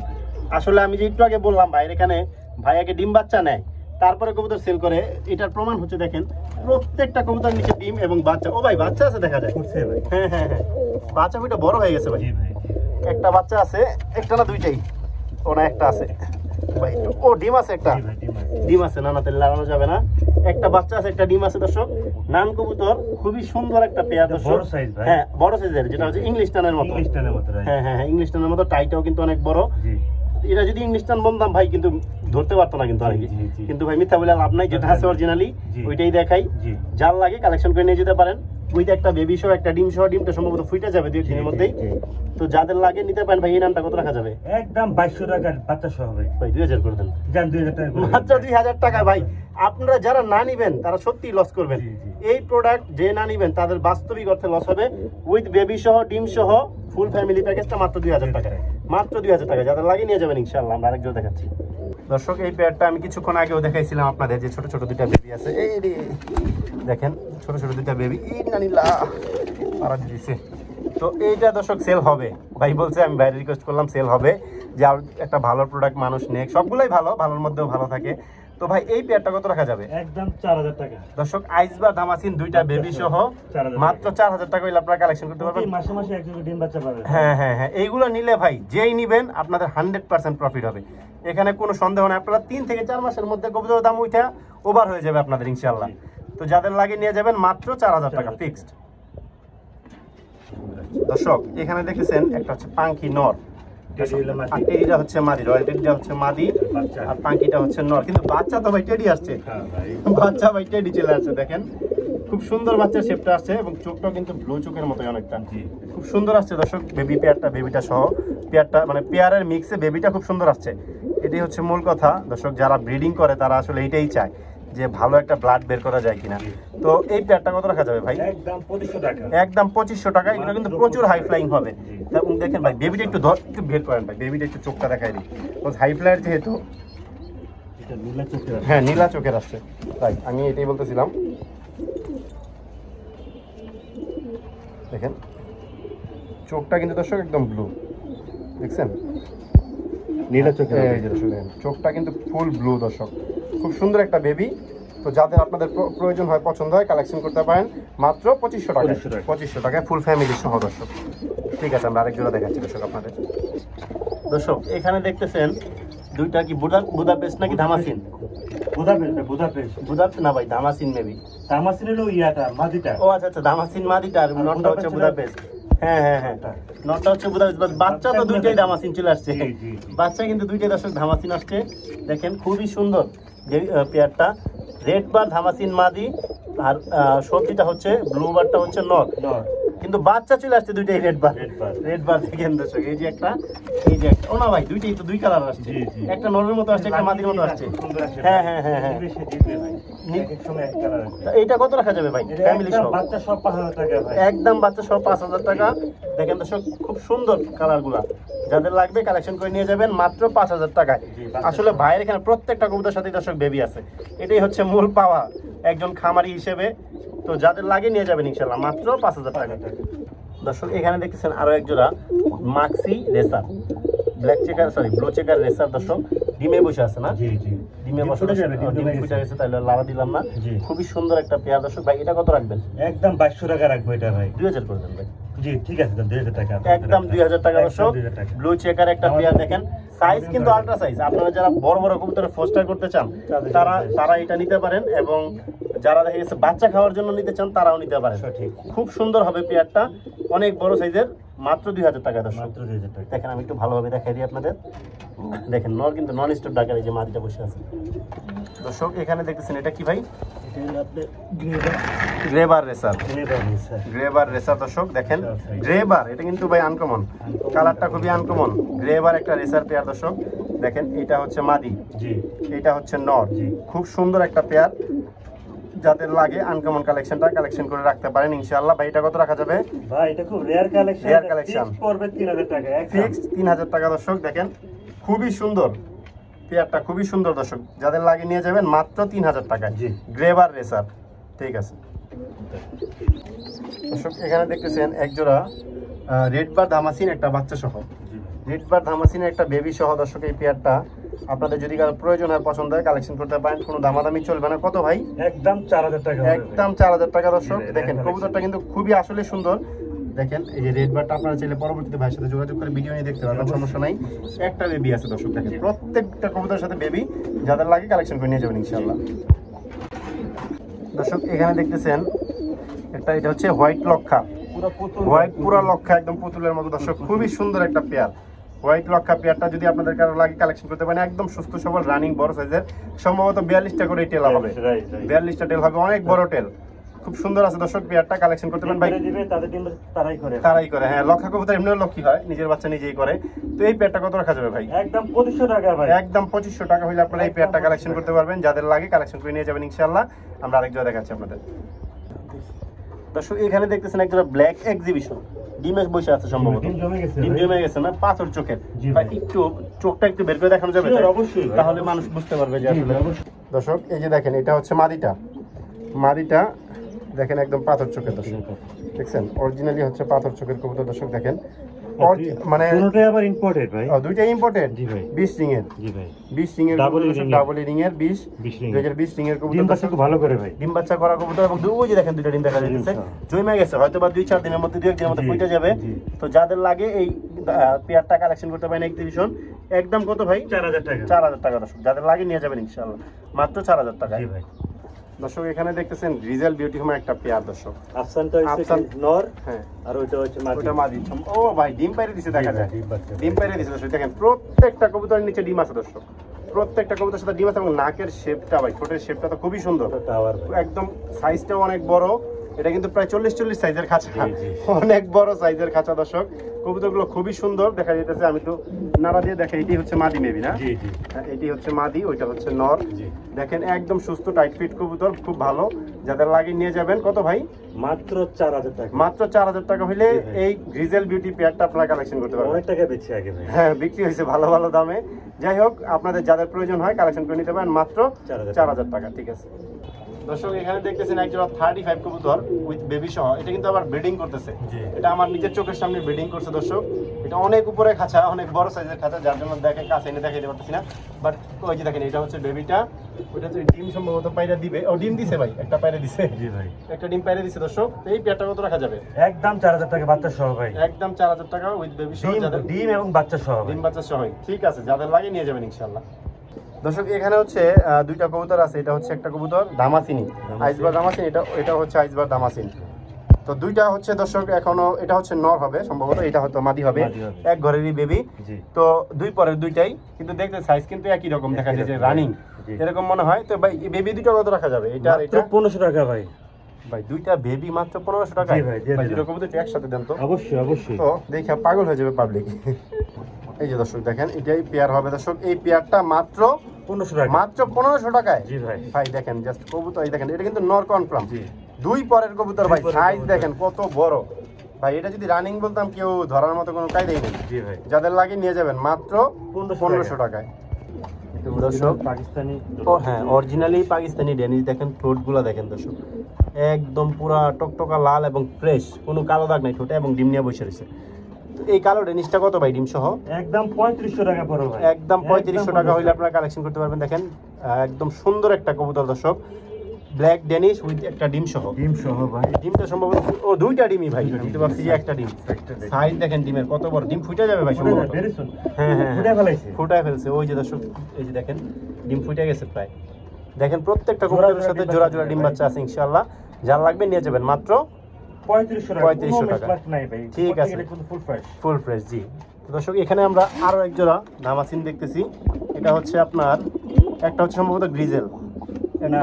আসলে আমি যে একটু আগে বললাম ভাইয়ের এখানে ভাইয়াকে ডিম বাচ্চা নেয় তারপরে কবুতর সেল করে, এটার প্রমাণ হচ্ছে দেখেন প্রত্যেকটা কবুতর নিচে ডিম এবং বাচ্চা। ও ভাই বাচ্চা আছে দেখা যায়, উঠছে ভাই। হ্যাঁ হ্যাঁ হ্যাঁ, বাচ্চা ওইটা বড় হয়ে গেছে ভাই, জি ভাই। একটা বাচ্চা আছে, একটা না দুইটাই, ও না একটা আছে ভাই, ও ডিম আছে একটা, জি ভাই, ডিম আছে। ডিম আছে, না না তাহলে লাগানো যাবে না, একটা বাচ্চা আছে একটা ডিম আছে দর্শক। নান কবুতর খুবই সুন্দর একটা পেয়ার এটা দর্শক, বড় size ভাই। হ্যাঁ বড় সাইজের, যেটা হচ্ছে ইংলিশ টানের মতো। ইংলিশ টানের মতো ভাই। হ্যাঁ হ্যাঁ হ্যাঁ, ইংলিশ টানের মতো, টাইটাও কিন্তু অনেক বড়। জি এটা যদি ইংলিশ টান বলতাম ভাই কিন্তু ধরতে পারতো না কিন্তু অনেকে, জি, জি। কিন্তু ভাই মিথ্যা বলে লাভ নাই, যেটা আছে অরিজিনালি জি। ওইটাই দেখাই। জি যার লাগে কালেকশন করে নিয়ে যেতে পারেন, উইথ একটা বেবি সহ একটা ডিম সহ, ডিমটা সম্ভবত ফুটে যাবে দুই দিনের মধ্যেই। জি। তো যাদের লাগে নিতে পারেন ভাই, এই নামটা কত রাখা যাবে একদম 2200 টাকা বাচ্চা সহ ভাই। ভাই? 2000 করে দেন, জান 2000 টাকা করে মাত্র 2000 টাকা ভাই। আপনারা যারা না নিবেন তারা সত্যিই লস করবেন। জি, জি। এই প্রোডাক্ট যে না নিবেন তাদের বাস্তবিক অর্থে লস হবে। উইথ বেবি সহ ডিম সহ ফুল ফ্যামিলি প্যাকেজটা মাত্র 2000 টাকা, মাত্র 2000 টাকা। যাদের লাগে নিয়ে যাবেন ইনশাআল্লাহ। আমরা আরেকজন দেখাচ্ছি দর্শক, এই পেয়ারটা আমি কিছুক্ষণ আগেও দেখাইছিলাম আপনাদের, যে ছোট ছোট দুইটা বেবি আছে, এই রে দেখেন ছোট ছোট দুইটা বেবি, এই নানিলা পাড়া দিয়েছে। তো এইটা দর্শক সেল হবে, ভাই বলছে, আমি বাইরে রিকোয়েস্ট করলাম সেল হবে, যে আর একটা ভালো প্রোডাক্ট মানুষ নেক, সবগুলাই ভালো, ভালোর মধ্যেও ভালো থাকে। তো ভাই এই পেয়ারটা কত রাখা যাবে? একদম 4000 টাকা। দর্শক আইসবার ধামাসিন দুইটা বেবি সহ 4000 মাত্র 4000 টাকা হইলে আপনারা কালেকশন করতে পারবেন। প্রতি মাসে মাসে একজন ডিম বাচ্চা পাবে। হ্যাঁ হ্যাঁ হ্যাঁ, এইগুলো নিলে ভাই যেই নিবেন আপনাদের 100% প্রফিট হবে, এখানে কোনো সন্দেহ নেই। আপনারা 3 থেকে 4 মাসের মধ্যে কবুতরের দাম উঠা ওভার হয়ে যাবে আপনাদের ইনশাআল্লাহ। তো যাদের লাগে নিয়ে যাবেন মাত্র 4000 টাকা ফিক্সড। দর্শক এখানে দেখেছেন একটা হচ্ছে পাঙ্কি নর, টেডি হলো মাদি। আর টেডিটা হচ্ছে মাদি, রয়্যাল টেডিটা হচ্ছে মাদি, বাচ্চা। আর পাঙ্কিটা হচ্ছে নর। কিন্তু বাচ্চা তো ভাই টেডি আসছে, হ্যাঁ ভাই। বাচ্চা ভাই টেডি চলে আসছে, দেখেন খুব সুন্দর বাচ্চার শেপটা আসছে এবং চোখটাও কিন্তু ব্লু চোখের মতোই অনেকটা, জি। খুব সুন্দর আসছে দর্শক। বেবি পেয়ারটা, বেবিটা সহ পেয়ারটা, মানে পেয়ারের মিক্সে বেবিটা খুব সুন্দর আসছে। এটাই হচ্ছে মূল কথা দর্শক, যারা ব্রিডিং করে তারা আসলে এইটাই চায় যে ভালো একটা ব্লাড বের করা যায় কিনা। তো এই পেয়ারটা কত রাখা যাবে ভাই? একদম 2500 টাকা। একদম 2500 টাকা। এটা কিন্তু প্রচুর হাই ফ্লাইং হবে। এবং দেখেন ভাই বেবিটা একটু একটু বের করেন ভাই, বেবিটা একটু চোখটা দেখাই দিই, হাই ফ্লাইয়ের যেহেতু, এটা নীলা চোখের আছে। হ্যাঁ নীলা চোখের আসছে, তাই আমি এটাই বলতেছিলাম। দেখেন চোখটা কিন্তু দর্শক একদম ব্লু, দেখছেন নীলা চোখের আছে। এই যে দর্শক দেখেন, চোখটা কিন্তু ফুল ব্লু দর্শক, খুব সুন্দর একটা বেবি। তো যাদের আপনাদের প্রয়োজন হয়, পছন্দ হয়, কালেকশন করতে পারেন মাত্র 2500 টাকা, 2500 টাকা। 2500 টাকায় ফুল ফ্যামিলি সহ দর্শক। ঠিক আছে, আমরা আরেক জোড়া দেখাচ্ছি দর্শক আপনাদের। দর্শক এখানে দেখতেছেন দুইটা কি বুদাপেস্ট নাকি ধামাসিন? বুদাপেস্ট না ভাই, ধামাসিন মেবি। তামাসিন হলো ইয়াটা মাদিটা। ও আচ্ছা আচ্ছা, ধামাসিন মাদিটা, আর নটটা হচ্ছে বুদাপেস্ট। হ্যাঁ হ্যাঁ হ্যাঁ, নটটা হচ্ছে বুদাপেস্ট। বাচ্চা তো দুইটাই ধামাসিন চলে আসছে, জি, জি, জি। বাচ্চা কিন্তু দুইটাই দর্শক ধামাসিন আসছে। দেখেন খুবই সুন্দর পেয়ারটা, রেড বার ধামাসিন মাদি, আর সবজিটা হচ্ছে ব্লু বারটা হচ্ছে নট, নর। কিন্তু বাচ্চা চলে আসছে দুইটাই রেড বার। রেড বার। রেড বার দেখেন দর্শক, এই যে একটা, এই যে একটা। ও না ভাই, দুইটাই তো দুই কালার আসছে, জি, জি। একটা নরের মতো আসছে, একটা মাদির মতো আসছে। সুন্দর আসছে। হ্যাঁ হ্যাঁ হ্যাঁ হ্যাঁ। বেশি দিবে ভাই। এক এক সময় এক কালার আছে। তা এইটা কত রাখা যাবে ভাই এটা ফ্যামিলি একদম সহ? বাচ্চা সব 5000 টাকা ভাই। একদম বাচ্চা সহ 5000 টাকা। দেখেন দর্শক খুব সুন্দর কালার গুলা, যাদের লাগবে কালেকশন করে নিয়ে যাবেন মাত্র 5000 টাকায়। জি, বাচ্চা আসলে ভাইয়ের এখানে প্রত্যেকটা কবুতরের সাথে দর্শক বেবি আছে, এটাই হচ্ছে মূল পাওয়া একজন খামারি হিসেবে। তো যাদের লাগে নিয়ে যাবেন ইনশাল্লাহ মাত্র 5000 টাকা। দর্শক এখানে দেখতেছেন আরো এক জোড়া মাক্সি racer, black checker, sorry blue checker racer দর্শক, ডিমে বসে আছে না? জি জি। ডিমে বসে ফুটে যাবে, ডিম ডিম ফুটে ফুটে গেছে। গেছে, তাহলে লাভা দিলাম না। জি। খুবই সুন্দর একটা পেয়ার দর্শক। ভাই এটা কত রাখবেন? একদম 2200 টাকা রাখবো এটা ভাই। 2000 করে দেন ভাই। জি ঠিক আছে, দেন 2000 টাকা। একদম 2000 টাকা দর্শক। 2000 টাকা। ব্লু চেকার একটা পেয়ার দেখেন, সাইজ কিন্তু আল্ট্রা সাইজ। আপনারা যারা বড় বড় কবুতরের ফোস্টার করতে চান তারা এটা নিতে পারেন, এবং যারা দেখা গেছে বাচ্চা খাওয়ার জন্য নিতে চান তারাও নিতে পারেন। সঠিক। খুব সুন্দর হবে পেয়ারটা, অনেক বড় সাইজের, মাত্র 2000 টাকা দর্শক। মাত্র 2000 টাকা। দেখেন আমি একটু ভালোভাবে দেখাই দিই আপনাদের। দেখেন নর কিন্তু নন স্টপ ডাকার, এই যে মাদিটা বসে আছে দর্শক। এখানে দেখতেছেন এটা কি ভাই? এটা হলো আপনার গ্রে গ্রেবার রেসার, স্যার। গ্রেবার রেসার দর্শক দেখেন, গ্রেবার এটা কিন্তু ভাই আনকমন, কালারটা খুবই আনকমন। গ্রেবার একটা রেসার পেয়ার দর্শক দেখেন, এটা হচ্ছে মাদি, জি এটা হচ্ছে নর। জি। খুব সুন্দর একটা পেয়ার, যাদের লাগে আনকমন কালেকশনটা কালেকশন করে রাখতে পারেন ইনশাআল্লাহ। ভাই এটা কত রাখা যাবে? ভাই এটা খুব রেয়ার কালেকশন, Rare collection। পড়বে 3000 টাকা ফিক্স 3000 টাকা দর্শক দেখেন, খুবই সুন্দর পেয়ারটা, খুবই সুন্দর দর্শক, যাদের লাগে নিয়ে যাবেন মাত্র 3000 টাকায়। জি। গ্রেবার রেসার, ঠিক আছে দর্শক। এখানে দেখতেছেন এক জোড়া রেড বার ধামাসিন একটা বাচ্চা সহ, রেড বার ধামাসিনের একটা বেবি সহ দর্শক। এই পেয়ারটা আপনাদের যদি কারো প্রয়োজন হয়, পছন্দ হয়, কালেকশন করতে পারেন, কোনো দামাদামি চলবে না। কত ভাই? একদম 4000 টাকা। একদম 4000 টাকা দর্শক জি ভাই, দেখেন। রেড কবুতরটা কিন্তু খুবই আসলে সুন্দর দেখেন। এই যে রেড বারটা আপনারা চাইলে পরবর্তীতে ভাইয়ের সাথে যোগাযোগ করে ভিডিও নিয়ে দেখতে পারবেন, সমস্যা নাই। একটা বেবি আছে দর্শক দেখেন, প্রত্যেকটা কবুতরের সাথে বেবি, যাদের লাগে কালেকশন করে নিয়ে যাবেন ইনশাআল্লাহ। দর্শক এখানে দেখতেছেন একটা, এটা হচ্ছে হোয়াইট লক্ষা, পুরো পুতুল, হোয়াইট পুরো লক্ষা একদম পুতুলের মতো দর্শক, খুবই সুন্দর একটা পেয়ার। হোয়াইট লক্ষা পেয়ারটা যদি আপনাদের কারো লাগে কালেকশন করতে পারেন, একদম সুস্থ সবল রানিং বড় সাইজের, সম্ভবত 42টা করে টেল হবে, 42টা টেল হবে, অনেক বড় টেল, খুব সুন্দর আছে দর্শক। পেয়ারটা কালেকশন করতে পারেন ভাই, দিবে তাদের ডিম তারাই করে, তারাই করে। হ্যাঁ, লক্ষা কবুতর এমনিও লক্ষ্মী হয়, নিজের বাচ্চা নিজেই করে। তো এই পেয়ারটা কত রাখা যাবে ভাই? একদম 2500 টাকা ভাই। একদম 2500 টাকা হইলে আপনারা এই পেয়ারটা কালেকশন করতে পারবেন, যাদের লাগে কালেকশন করে নিয়ে যাবেন ইনশাআল্লাহ। আমরা আরেক জোড়া দেখাচ্ছি আপনাদের দর্শক। এখানে দেখতেছেন একটা ব্ল্যাক এক্সিবিশন, ডিমে বসে আছে সম্ভবত, ডিম জমে গেছে, ডিম জমে গেছে না, পাথর চোখের। জি ভাই ভাই। একটু চোখটা একটু বের করে দেখানো যাবে? Sure, অবশ্যই ভাই, তাহলে অবশ্যই। মানুষ বুঝতে পারবে যে জি আসলে। ভাই, অবশ্যই। দর্শক এই যে দেখেন, এটা হচ্ছে মাদিটা, মাদিটা দেখেন একদম পাথর চোখের দর্শক, দেখছেন অরিজিনালি হচ্ছে পাথর চোখের কবুতর দর্শক দেখেন। মানে দুটোই আবার ইম্পোর্টেড ভাই। দুইটাই ইম্পোর্টেড। জি ভাই। 20 রিং এর, জি ভাই। 20 রিং এর Double কবুতর, ring এর। ডাবল রিং এর 20 ring। 2020 রিং এর ডিম কবুতর বাচ্চা দর্শক, খুব ভালো করে ভাই। ডিম বাচ্চা করা কবুতর, এবং ওই যে দেখেন দুইটা ডিম দেখা যাচ্ছে, জমে গেছে, হয়তো বা 2-4 দিনের মধ্যে, 2-1 দিনের মধ্যে জি, ফুটে যাবে। জি। তো যাদের লাগে এই পেয়ারটা কালেকশন করতে পারেন এক্সিবিশন, একদম কত ভাই? 4000 টাকা। 4000 টাকা দর্শক, যাদের লাগে নিয়ে যাবেন ইনশাআল্লাহ মাত্র 4000 টাকা। জি ভাই। দর্শক এখানে দেখতেছেন রিজেল বিউটি হোম একটা পেয়ার দর্শক। আফসানটা হচ্ছে আফসান। নর, হ্যাঁ, আর ওইটা হচ্ছে মাদি। ওটা মাদি। ও ভাই ডিম পাইরে দিছে, দেখা জি ভাই, যায় ডিম বাচ্চা। ডিম পাইরে দিছে দর্শক দেখেন, প্রত্যেকটা কবুতরের নিচে ডিম আছে দর্শক, প্রত্যেকটা কবুতরের সাথে ডিম আছে, এবং নাকের শেপটা ভাই, ঠোঁটের শেপটা তো খুবই সুন্দর, টাওয়ার ভাই। একদম সাইজটাও অনেক বড়। এটা কিন্তু প্রায় 40 সাইজের খাঁচা, জি, জি। অনেক বড় সাইজের খাঁচা দর্শক। কবুতরগুলো খুবই সুন্দর দেখা যাইতেছে, আমি তো নাড়া দিয়ে দেখাই। এটি হচ্ছে মাদি মেবি না? জি জি হ্যাঁ, এটি হচ্ছে মাদি, ওইটা হচ্ছে নর। জি। দেখেন একদম সুস্থ টাইট ফিট কবুতর, খুব ভালো, যাদের লাগে নিয়ে যাবেন। কত ভাই? মাত্র 4000 টাকা। মাত্র 4000 টাকা হইলে জি ভাই। এই গ্রিজেল বিউটি পেয়ারটা আপনারা কালেকশন করতে পারবেন। অনেক টাকা বেচছে আগে ভাই। হ্যাঁ, বিক্রি হয়েছে ভালো ভালো দামে। যাই হোক, আপনাদের যাদের প্রয়োজন হয় কালেকশন করে নিতে পারেন মাত্র 4000 টাকা। ঠিক আছে দর্শক, এখানে দেখতেছেন একজোড়া 35 কবুতর উইথ বেবি সহ। এটা কিন্তু আবার ব্রিডিং করতেছে, জি। এটা আমার নিজের চোখের সামনে ব্রিডিং করছে দর্শক। এটা অনেক উপরে খাঁচা, অনেক বড় সাইজের খাঁচা, যার জন্য দেখে কাছে এনে দেখাইতে পারতেছি না। বাট ওই যে দেখেন, এটা হচ্ছে বেবিটা, ওইটা হচ্ছে ডিম সম্ভবত পায়রা দিবে। ও ডিম দিছে ভাই, একটা পায়রা দিছে, জি ভাই। একটা ডিম পায়রা দিছে দর্শক। তো এই পেয়ারটা কত রাখা যাবে? একদম 4000 টাকা বাচ্চা সহ ভাই। একদম 4000 টাকা উইথ বেবি সহ, ডিম যাদের ডিম এবং বাচ্চা সহ ভাই। ডিম বাচ্চা সহ। ঠিক আছে, যাদের লাগে নিয়ে যাবেন ইনশাআল্লাহ। দর্শক এখানে হচ্ছে দুইটা কবুতর আছে, এটা হচ্ছে একটা কবুতর দামাসিনি, আইসবার দামাসিন, এটা হচ্ছে আইসবার দামাসিন। তো দুইটা হচ্ছে দর্শক, এখনো এটা হচ্ছে নর হবে সম্ভবত, এটা হয়তো মাদি হবে, মাদি হবে। এক ঘরেরই বেবি। জি। তো দুই পরের দুইটাই, কিন্তু দেখতে সাইজ কিন্তু একই রকম দেখা যায়, যে রকম, রানিং জি। এরকম মনে হয়। তো ভাই বেবি দুটো কত রাখা যাবে? এটা আর মাত্র এটা 1500 টাকা ভাই। ভাই, দুইটা বেবি মাত্র 1500 টাকা। জি ভাই, দিয়ে ভাই দিলাম। দুটো কবুতর একটু একসাথে দেন তো, অবশ্যই অবশ্যই। তো দেখে পাগল হয়ে যাবে পাবলিক। এই যে দর্শক দেখেন, এটাই পেয়ার হবে দর্শক। এই পেয়ারটা মাত্র 1500 টাকা। মাত্র 1500 টাকায়। জি ভাই। ভাই দেখেন জাস্ট কবুতর, এই দেখেন, এটা কিন্তু নর কনফার্ম, জি। দুই পরের কবুতর ভাই, দুই পরের সাইজ কবুতর। দেখেন কত বড় ভাই। এটা যদি রানিং বলতাম কেউ ধরার মতো কোনো কায়দাই নেই। জি ভাই। যাদের লাগে নিয়ে যাবেন মাত্র 1500 টাকায়। দর্শক পাকিস্তানি। ও হ্যাঁ, অরিজিনালি পাকিস্তানি ডেনিশ। দেখেন ঠোঁটগুলো দেখেন দর্শক, একদম পুরা টকটকা লাল এবং ফ্রেশ, কোনো কালো দাগ নাই ঠোঁটে, এবং ডিম নিয়ে বসে রয়েছে। তো এই কালো ডেনিশটা কত ভাই ডিম সহ? একদম 3500 টাকা পড়ো ভাই। একদম 3500 টাকা হইলে আপনারা কালেকশন করতে পারবেন। দেখেন একদম সুন্দর একটা কবুতর দর্শক, ব্ল্যাক ডেনিশ উইথ একটা ডিম সহ। ডিম সহ ভাই। ডিমটা সম্ভবত ও দুইটা ডিমই ভাই, আমি তো ভাবছি যে একটা ডিম। একটা ডিম। সাইজ দেখেন ডিমের কত বড়, ডিম ফুটে যাবে ভাই সম্ভবত। Very soon. হ্যাঁ হ্যাঁ, ফুটে ফেলাইছে। ফুটায় ফেলছে ওই যে দর্শক, এই যে দেখেন ডিম ফুটে গেছে প্রায়। দেখেন প্রত্যেকটা কবুতরের সাথে জোড়া জোড়া ডিম বাচ্চা আছে ইনশাআল্লাহ। যার লাগবে নিয়ে যাবেন মাত্র 3500 টাকা। 3500 টাকা। নাই ভাই। ঠিক আছে। Full fresh. Full fresh. জি। তো দর্শক এখানে আমরা আরো এক জোড়া দামাসিন দেখতেছি। এটা হচ্ছে আপনার, একটা হচ্ছে সম্ভবত গ্রিজেল, না,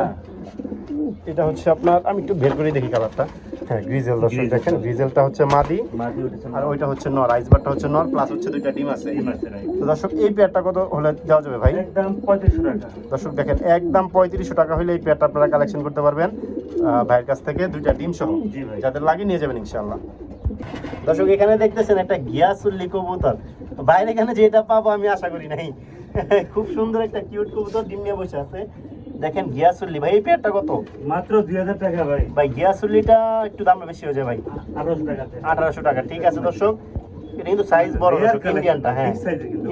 এটা হচ্ছে আপনার, আমি একটু বের করে দেখি কালারটা। হ্যাঁ, গ্রিজেল দর্শক দেখেন, গ্রিজেলটা হচ্ছে মাদি আর ওইটা হচ্ছে নর, আইসবারটা হচ্ছে নর, প্লাস হচ্ছে দুইটা ডিম আছে। তো দর্শক এই পেয়ারটা কত হলে দেওয়া যাবে ভাই? একদম 3500 টাকা। দর্শক দেখেন, একদম 3500 টাকা হলে এই পেয়ারটা আপনারা কালেকশন করতে পারবেন ভাইয়ের কাছ থেকে, দুইটা ডিম সহ। জি ভাই। যাদের লাগে নিয়ে যাবেন ইনশাআল্লাহ। দর্শক এখানে দেখতেছেন একটা গিয়াসুল্লি কবুতর, বাইরে এখানে যেটা পাবো আমি আশা করি নাই। খুব সুন্দর একটা কিউট কবুতর, ডিম নিয়ে বসে আছে। দেখেন গিয়াসুল্লি ভাই, এই পেয়ারটা কত? মাত্র 2000 টাকা ভাই। ভাই গিয়াসুল্লিটা একটু দামটা বেশি হয়ে যায় ভাই, 1800 টাকাতে। 1800 টাকা। ঠিক আছে দর্শক, এটা কিন্তু সাইজ বড় দর্শক, ইন্ডিয়ানটা। হ্যাঁ,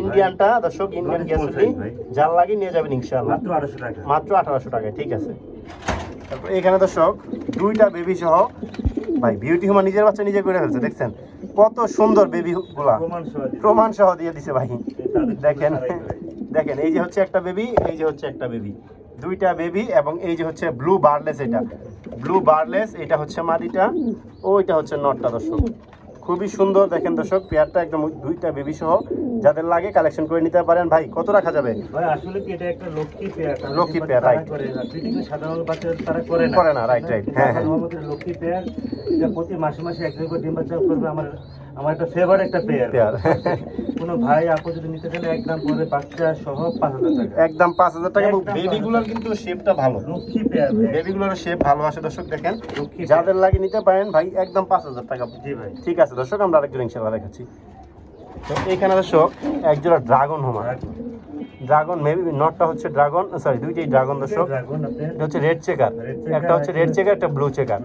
ইন্ডিয়ানটা দর্শক, ইন্ডিয়ান গিয়াসুল্লি, যার লাগে নিয়ে যাবেন ইনশাআল্লাহ, মাত্র 1800 টাকা। মাত্র 1800 টাকায়। ঠিক আছে। তারপর এখানে দর্শক দুইটা বেবি সহ, ভাই বিউটি হুমা নিজের বাচ্চা নিজে করে ফেলছে, দেখছেন কত সুন্দর বেবি গুলা, প্রমাণ সহ দিয়ে দিছে ভাই। দেখেন দেখেন, এই যে হচ্ছে একটা বেবি, এই যে হচ্ছে একটা বেবি, দুইটা বেবি, এবং এই যে হচ্ছে ব্লু বার্লেস, এটা ব্লু বার্লেস, এটা হচ্ছে মাদিটা, ওইটা হচ্ছে নটটা দর্শক। খুবই সুন্দর দেখেন দর্শক, পেয়ারটা একদম দুইটা বেবি সহ, যাদের লাগে কালেকশন করে নিতে পারেন। ভাই কত রাখা যাবে? ভাই আসলে কি এটা একটা Lakshmi pair, Lakshmi pair, right. সাধারণ বাচ্চা তারা করে না, রাইট রাইট। হ্যাঁ হ্যাঁ, আমাদের লক্ষ্মী পেয়ার, এটা প্রতি মাসে মাসে একজন করে ডিম বাচ্চা করবে। আমার একটা ফেভারিট একটা পেয়ার। কোনো ভাই আপু যদি নিতে চাইলে একদম পরে বাচ্চা সহ 5000 টাকা, একদম 5000 টাকা। এবং বেবিগুলোর কিন্তু শেপটা ভালো, লক্ষ্মী পেয়ার, বেবিগুলোর শেপ ভালো আসে দর্শক। দেখেন যাদের লাগে নিতে পারেন ভাই, একদম 5000 টাকা। জি ভাই। ঠিক আছে দর্শক, আমরা আরেকজন ইনশাআল্লাহ দেখাচ্ছি। তো এইখানে দর্শক একজোড়া ড্রাগন হোমা, ড্রাগন মেবি নটটা হচ্ছে ড্রাগন, সরি দুইটাই ড্রাগন দর্শক। এটা হচ্ছে রেড চেকার, একটা হচ্ছে রেড চেকার, একটা ব্লু চেকার।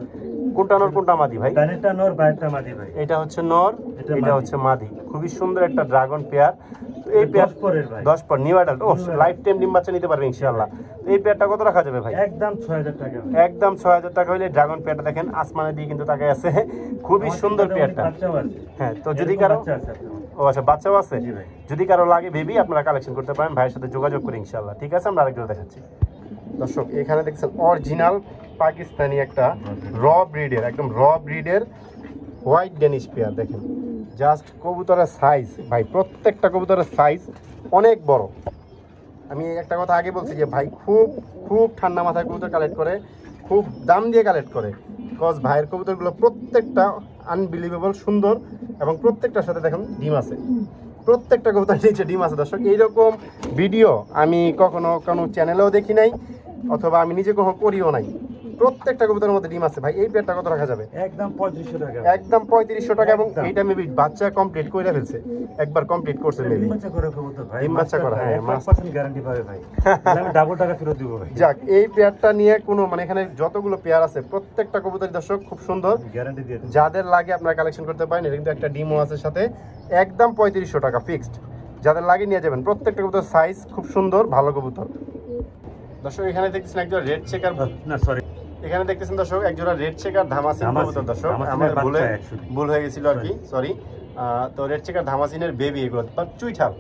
কোনটা নর কোনটা মাদি ভাই? ডানেরটা নর, বামেরটা মাদি ভাই। এটা হচ্ছে নর, এটা হচ্ছে মাদি। খুবই সুন্দর একটা ড্রাগন পেয়ার। এই পেয়ার 10 পর নিউ অ্যাডাল্ট, ও লাইফ টাইম ডিম বাচ্চা নিতে পারবে ইনশাআল্লাহ। তো এই পেয়ারটা কত রাখা যাবে ভাই? একদম 6000 টাকা। একদম 6000 টাকা হইলে ড্রাগন পেয়ারটা দেখেন আসমানে দিয়ে কিন্তু তাকায় আছে, খুবই সুন্দর পেয়ারটা। হ্যাঁ, তো যদি কারো, ও আচ্ছা বাচ্চাও আছে, যদি কারো লাগে বেবি আপনারা কালেকশন করতে পারেন, ভাইয়ের সাথে যোগাযোগ করে ইনশাআল্লাহ। ঠিক আছে, আমরা আরেকজন দেখাচ্ছি। দর্শক এখানে দেখছেন অরিজিনাল পাকিস্তানি একটা র ব্রিডের, একদম র ব্রিডের হোয়াইট ডেনিশ পেয়ার। দেখেন জাস্ট কবুতরের সাইজ ভাই, প্রত্যেকটা কবুতরের সাইজ অনেক বড়। আমি একটা কথা আগে বলছি যে ভাই খুব খুব ঠান্ডা মাথায় কবুতর কালেক্ট করে, খুব দাম দিয়ে কালেক্ট করে। বিকজ ভাইয়ের কবুতরগুলো প্রত্যেকটা আনবিলিভেবল সুন্দর, এবং প্রত্যেকটার সাথে দেখুন ডিম আছে, প্রত্যেকটা কবুতর নিচে ডিম আছে দর্শক। এইরকম ভিডিও আমি কখনো কোনো চ্যানেলেও দেখি নাই, অথবা আমি নিজে কখনো করিও নাই। প্রত্যেকটা কবুতরের মধ্যে ডিম আছে ভাই। এই পেয়ারটা কত রাখা যাবে? একদম 3500 টাকা। একদম 3500 টাকা। এবং এইটা মেবি বাচ্চা কমপ্লিট করে ফেলছে, একবার কমপ্লিট করছে মেবি। ডিম বাচ্চা করে কবুতর ভাই, ডিম বাচ্চা করা, হ্যাঁ 100% গ্যারান্টি পাবে ভাই। আমি ডাবল টাকা ফেরত দিব ভাই। যাক, এই পেয়ারটা নিয়ে কোনো মানে এখানে যতগুলো পেয়ার আছে প্রত্যেকটা কবুতর দর্শক খুব সুন্দর, গ্যারান্টি দিয়ে দেব। যাদের লাগে আপনারা কালেকশন করতে পারেন। এটা কিন্তু একটা ডিমও আছে সাথে, একদম 3500 টাকা ফিক্সড। যাদের লাগে নিয়ে যাবেন, প্রত্যেকটা কবুতর সাইজ খুব সুন্দর, ভালো কবুতর। দর্শক এখানে দেখতেছেন একজোড়া রেড চেকার, না সরি, এখানে দেখতেছেন দর্শক একজোড়া রেড চেকার ধামাসিন কবুতর দর্শক। আমার ভুল হয়ে গেছিল আর কি, সরি। তো রেড চেকার ধামাসিনের বেবি এগুলো, চুইঠাল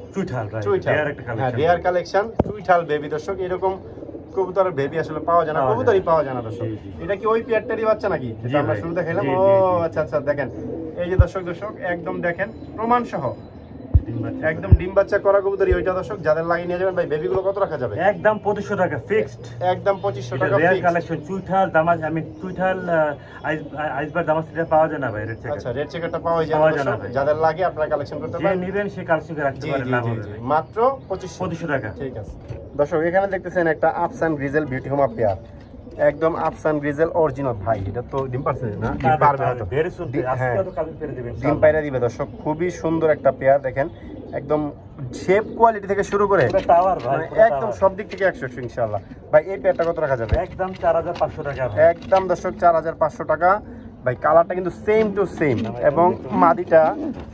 হ্যাঁ, রেয়ার কালেকশন চুইঠাল বেবি দর্শক। এরকম কবুতরের বেবি আসলে পাওয়া যায় না, কবুতরই পাওয়া যায় না দর্শক। এটা কি ওই পেয়ারটারই বাচ্চা নাকি যেটা আমরা শুরুতে খেলাম? ও আচ্ছা আচ্ছা, দেখেন এই যে দর্শক একদম দেখেন প্রমাণ সহ একদম ডিম বাচ্চা করা কবুতরই ওইটা দর্শক। যাদের লাগিয়ে নিয়ে যাবেন ভাই, বেবিগুলো কত রাখা যাবে? একদম 2500 টাকা ফিক্সড। একদম 2500 টাকা রেয়ার ফিক্সড। কালেকশন চুইঠাল দামাজ, আমি চুইঠাল আইসবার দামাজ এটা পাওয়া যায় না ভাই। রেড চেকার, আচ্ছা রেড চেকারটা পাওয়া যায় না ভাই। যাদের লাগে আপনারা কালেকশন করতে যে পারেন, নেবেন সে কালেকশন করে রাখতে পারেন, লাভ হবে মাত্র 2500 টাকা। ঠিক আছে দর্শক, এখানে দেখতেছেন একটা আফসান গ্রিজেল বিউটি হোমা পেয়ার, একদম আফসান গ্রিজেল অরিজিনাল ভাই। এটা তো ডিম পারছে না? ডিম পারবে হয়তো, হ্যাঁ ডিম পাইরা দিবে দর্শক। খুবই সুন্দর একটা পেয়ার, দেখেন একদম শেপ কোয়ালিটি থেকে শুরু করে মানে একদম সব দিক থেকে 100 ইনশাআল্লাহ। ভাই এই পেয়ারটা কত রাখা যাবে? একদম 4500 টাকা। একদম দর্শক 4500 টাকা ভাই। কালারটা কিন্তু সেম টু সেম, এবং মাদিটা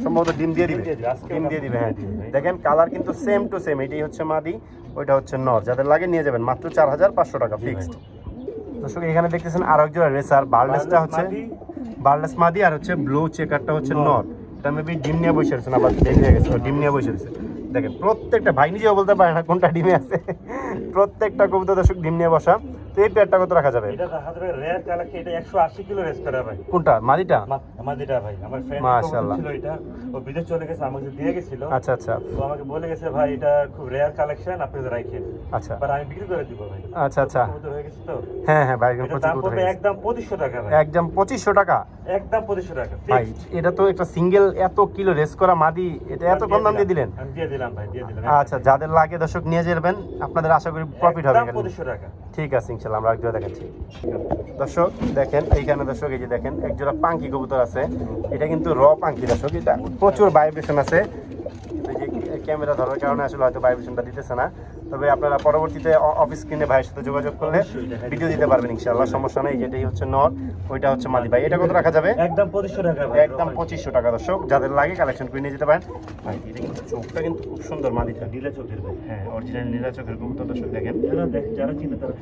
সম্ভবত ডিম দিয়ে দিবে, হ্যাঁ দেখেন কালার কিন্তু সেম টু সেম। এটাই হচ্ছে মাদি, ওইটা হচ্ছে নর। যাদের লাগে নিয়ে যাবেন, মাত্র 4500 টাকা ফিক্সড। দর্শক এখানে দেখতেছেন আরো একজোড়া রেসার, বার্লেসটা হচ্ছে বার্লেস মাদি, আর হচ্ছে ব্লু চেকারটা হচ্ছে নর। এটা মেবি ডিম নিয়ে বসে রয়েছে, আবার দেখে গেছে ডিম নিয়ে বসে রয়েছে। দেখেন প্রত্যেকটা ভাই নিজেও বলতে পারে না কোনটা ডিমে আছে, প্রত্যেকটা কবুতর দর্শক ডিম নিয়ে বসা। তো এই পেয়ারটা কত রাখা যাবে? এটা হাজারে রেয়ার কালেকশন, এটা 180 কিলো রেস করা ভাই। কোনটা, মাদিটা? মাদিটা ভাই, আমার ফ্রেন্ড মাশাআল্লাহ ছিল, এটা ও বিদেশ চলে গেছে, আমাকে দিয়ে গেছিল। আচ্ছা আচ্ছা, তো আমাকে বলে গেছে ভাই এটা খুব রেয়ার কালেকশন, আপনি রাখেন। আচ্ছা, বাট আমি বিক্রি করে দিব ভাই। আচ্ছা আচ্ছা, কবুতর হয়ে গেছে তো। হ্যাঁ হ্যাঁ ভাই, এটা দাম পড়বে একদম 2500 টাকা ভাই। একদম 2500 টাকা? একদম 2500 টাকা ভাই ফিক্স। এটা তো একটা সিঙ্গেল এত কিলো রেস করা মাদি, এটা এত কম দাম দিয়ে দিলেন? আমি দিয়ে দিলাম ভাই, দিয়ে দিলাম। আচ্ছা, যাদের লাগে দর্শক নিয়ে যাবেন, আপনাদের আশা করি প্রফিট হবে একদম এখানে। 2500 টাকা। ঠিক আছে, ইনশাআল্লাহ আমরা একজোড়া দেখাচ্ছি। দর্শক দেখেন এইখানে, দর্শক এই যে দেখেন একজোড়া পাঙ্কি কবুতর আছে। এটা কিন্তু র পাঙ্কি দর্শক, এটা প্রচুর ভাইব্রেশন আছে। এই যে ক্যামেরা ধরার কারণে আসলে হয়তো ভাইব্রেশনটা দিতেছে না, তবে আপনারা পরবর্তীতে অফিস স্ক্রিনে ভাইয়ের সাথে যোগাযোগ করলে ভিডিও দিতে পারবেন ইনশাআল্লাহ, সমস্যা নেই। যেটাই হচ্ছে নর, ওইটা হচ্ছে মাদি। ভাই এটা কত রাখা যাবে? একদম 2500 টাকা ভাই। একদম 2500 টাকা দর্শক, যাদের লাগে কালেকশন করে নিয়ে যেতে পারেন। ভাই এটা কিন্তু চোখটা কিন্তু খুব সুন্দর মাদিটা, নীলা চোখের ভাই। হ্যাঁ অরিজিনাল নীলা চোখের কবুতর দর্শক দেখেন। যারা চিনে তারা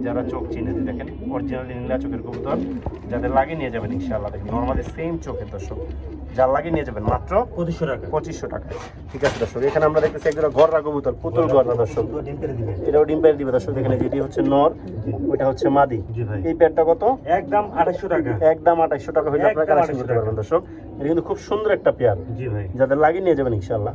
যারা চোখ চিনে দেখেন অরিজিনাল নীলা চোখের কবুতর, যাদের লাগে নিয়ে যাবেন ইনশাআল্লাহ। দেখেন নরমালি সেম চোখের দর্শক, যার লাগে নিয়ে যাবেন মাত্র 2500 টাকা। 2500 টাকা। ঠিক আছে দর্শক, এখানে আমরা দেখতেছি একজোড়া গররা কবুতর, পুতুল গররা দর্শক। ডিম পেরে দিবেন। এটাও ডিম পেড়ে দিবে দর্শক, এখানে যেটি হচ্ছে নর, ওইটা হচ্ছে মাদি। জি ভাই। এই পেয়ারটা কত? একদম 2800 টাকা। একদম 2800 টাকা হইলে আপনারা কালেকশন করতে পারবেন দর্শক। এটা কিন্তু খুব সুন্দর একটা পেয়ার, জি ভাই। যাদের লাগে নিয়ে যাবেন ইনশাআল্লাহ।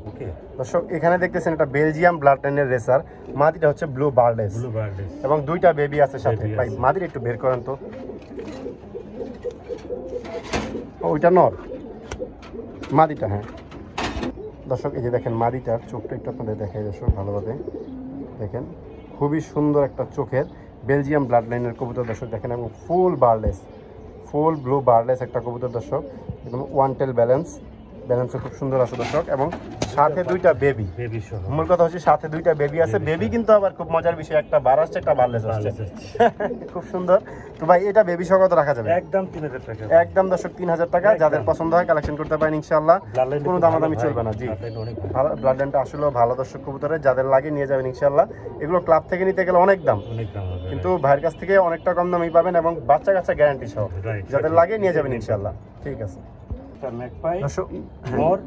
ওকে দর্শক এখানে দেখতেছেন এটা বেলজিয়াম ব্লাড লাইনের রেসার, মাদিটা হচ্ছে ব্লু বার্লেস, ব্লু বার্ডেস। এবং দুইটা বেবি আছে সাথে। Baby ভাই আছে। মাদির একটু বের করেন তো। ওইটা নর, মাদিটা। হ্যাঁ দর্শক এই যে দেখেন মাদিটার চোখটা একটু আপনাদের দেখাই দর্শক ভালোভাবে দেখেন, খুবই সুন্দর একটা চোখের বেলজিয়াম ব্লাড লাইনের কবুতর দর্শক দেখেন, এবং ফুল বার্লেস, ফুল ব্লু বার্লেস একটা কবুতর দর্শক, এবং ওয়ান টেল ব্যালেন্সও খুব সুন্দর আছে দর্শক, এবং সাথে দুইটা বেবি। বেবি সহ। মূল কথা হচ্ছে সাথে দুইটা বেবি আছে। বেবি কিন্তু আবার খুব মজার বিষয়, একটা বার আসছে একটা বার্লেস আসছে, খুব সুন্দর। তো ভাই এটা বেবি সহ কত রাখা যাবে? একদম 3000 টাকা। একদম দর্শক 3000 টাকা, যাদের পছন্দ হয় কালেকশন করতে পারেন ইনশাআল্লাহ, কোনো দামাদামি চলবে না। জি ভালো, ব্লাড লাইনটা আসলে ভালো দর্শক কবুতরের, যাদের লাগে নিয়ে যাবেন ইনশাআল্লাহ। এগুলো ক্লাব থেকে নিতে গেলে অনেক দাম, অনেক দাম হবে। কিন্তু ভাইয়ের কাছ থেকে অনেকটা কম দামেই পাবেন, এবং বাচ্চা কাচ্চা গ্যারান্টি সহ, যাদের লাগে নিয়ে যাবেন ইনশাআল্লাহ। ঠিক আছে ম্যাকপাই দর্শক, নর,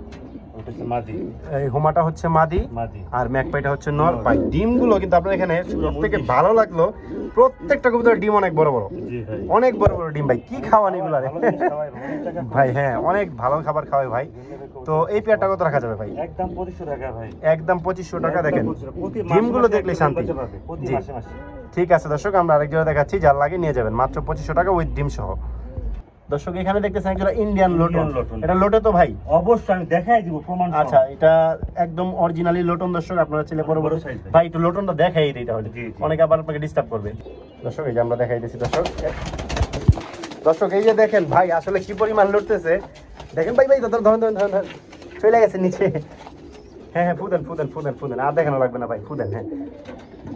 ওটা হচ্ছে মাদি। এই হোমাটা হচ্ছে মাদি, মাদি। আর ম্যাকপাইটা হচ্ছে নর। ভাই ডিমগুলো কিন্তু আপনার এখানে সবথেকে ভালো লাগলো, প্রত্যেকটা কবুতরের ডিম অনেক বড় বড়, জি ভাই। অনেক বড় বড় ডিম। ভাই কি খাওয়ান এগুলা রে? ভালো জিনিস খাওয়াই ভাই, অনেক টাকা ভাই হ্যাঁ অনেক ভালো খাবার খাওয়াই ভাই। তো এই পেয়ারটা কত রাখা যাবে ভাই? একদম 2500 টাকা ভাই। একদম 2500 টাকা। দেখেন প্রতি মাসে ডিমগুলো মাসে দেখলে একটা শান্তি। বাচ্চা পাবে, প্রতি জি। মাসে মাসে। ঠিক আছে দর্শক, আমরা আরেক জায়গায় দেখাচ্ছি, যার লাগে নিয়ে যাবেন মাত্র 2500 টাকা উইথ ডিম সহ। দর্শক এখানে দেখতেছেন একজোড়া ইন্ডিয়ান লোটন। এটা লোটে তো ভাই? অবশ্যই আমি দেখাই দিব প্রমাণ সহ। আচ্ছা, এটা একদম অরিজিনালি লোটন দর্শক, আপনারা ছেলে বড় বড় বড় size ভাই একটু লোটনটা দেখাই দিই তাহলে, জি, জি। অনেকে আবার আপনাকে ডিস্টার্ব করবে। দর্শক এই যে আমরা দেখাই দিচ্ছি দর্শক। দর্শক এই যে দেখেন ভাই আসলে কি পরিমাণ লড়তেছে দেখেন। ভাই ভাই ধরেন ধরেন ধরেন ধরেন, চলে গেছে নিচে। হ্যাঁ হ্যাঁ ফুদেন ফুদেন ফুদেন ফুদেন, আর দেখানো লাগবে না ভাই, ফুদেন। হ্যাঁ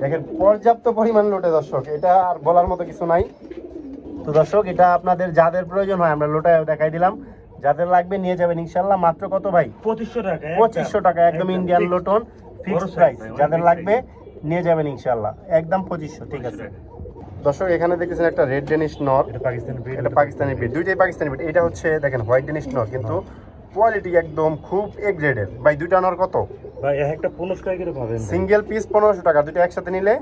দেখেন পর্যাপ্ত পরিমাণ লোটে দর্শক, এটা আর বলার মতো কিছু নাই। তো দর্শক এটা আপনাদের যাদের প্রয়োজন হয় আমরা লোটায় দেখাই দিলাম, যাদের লাগবে নিয়ে যাবেন ইনশাআল্লাহ। মাত্র কত ভাই? 2500 টাকা। 2500 টাকা, একদম ইন্ডিয়ান লোটন, ফিক্সড প্রাইস। যাদের লাগবে নিয়ে যাবেন ইনশাআল্লাহ, একদম 2500। ঠিক আছে দর্শক, এখানে দেখতেছেন একটা রেড ডেনিশ নর, এটা পাকিস্তানি ব্রিড। এটা পাকিস্তানি ব্রিড, দুইটাই পাকিস্তানি ব্রিড। এটা হচ্ছে দেখেন হোয়াইট ডেনিশ নর, কিন্তু কোয়ালিটি একদম খুব এ গ্রেডের। ভাই দুইটা নর কত? ভাই একটা 1500 টাকা করে পাবেন। সিঙ্গেল পিস 1500 টাকা, দুইটা একসাথে নিলে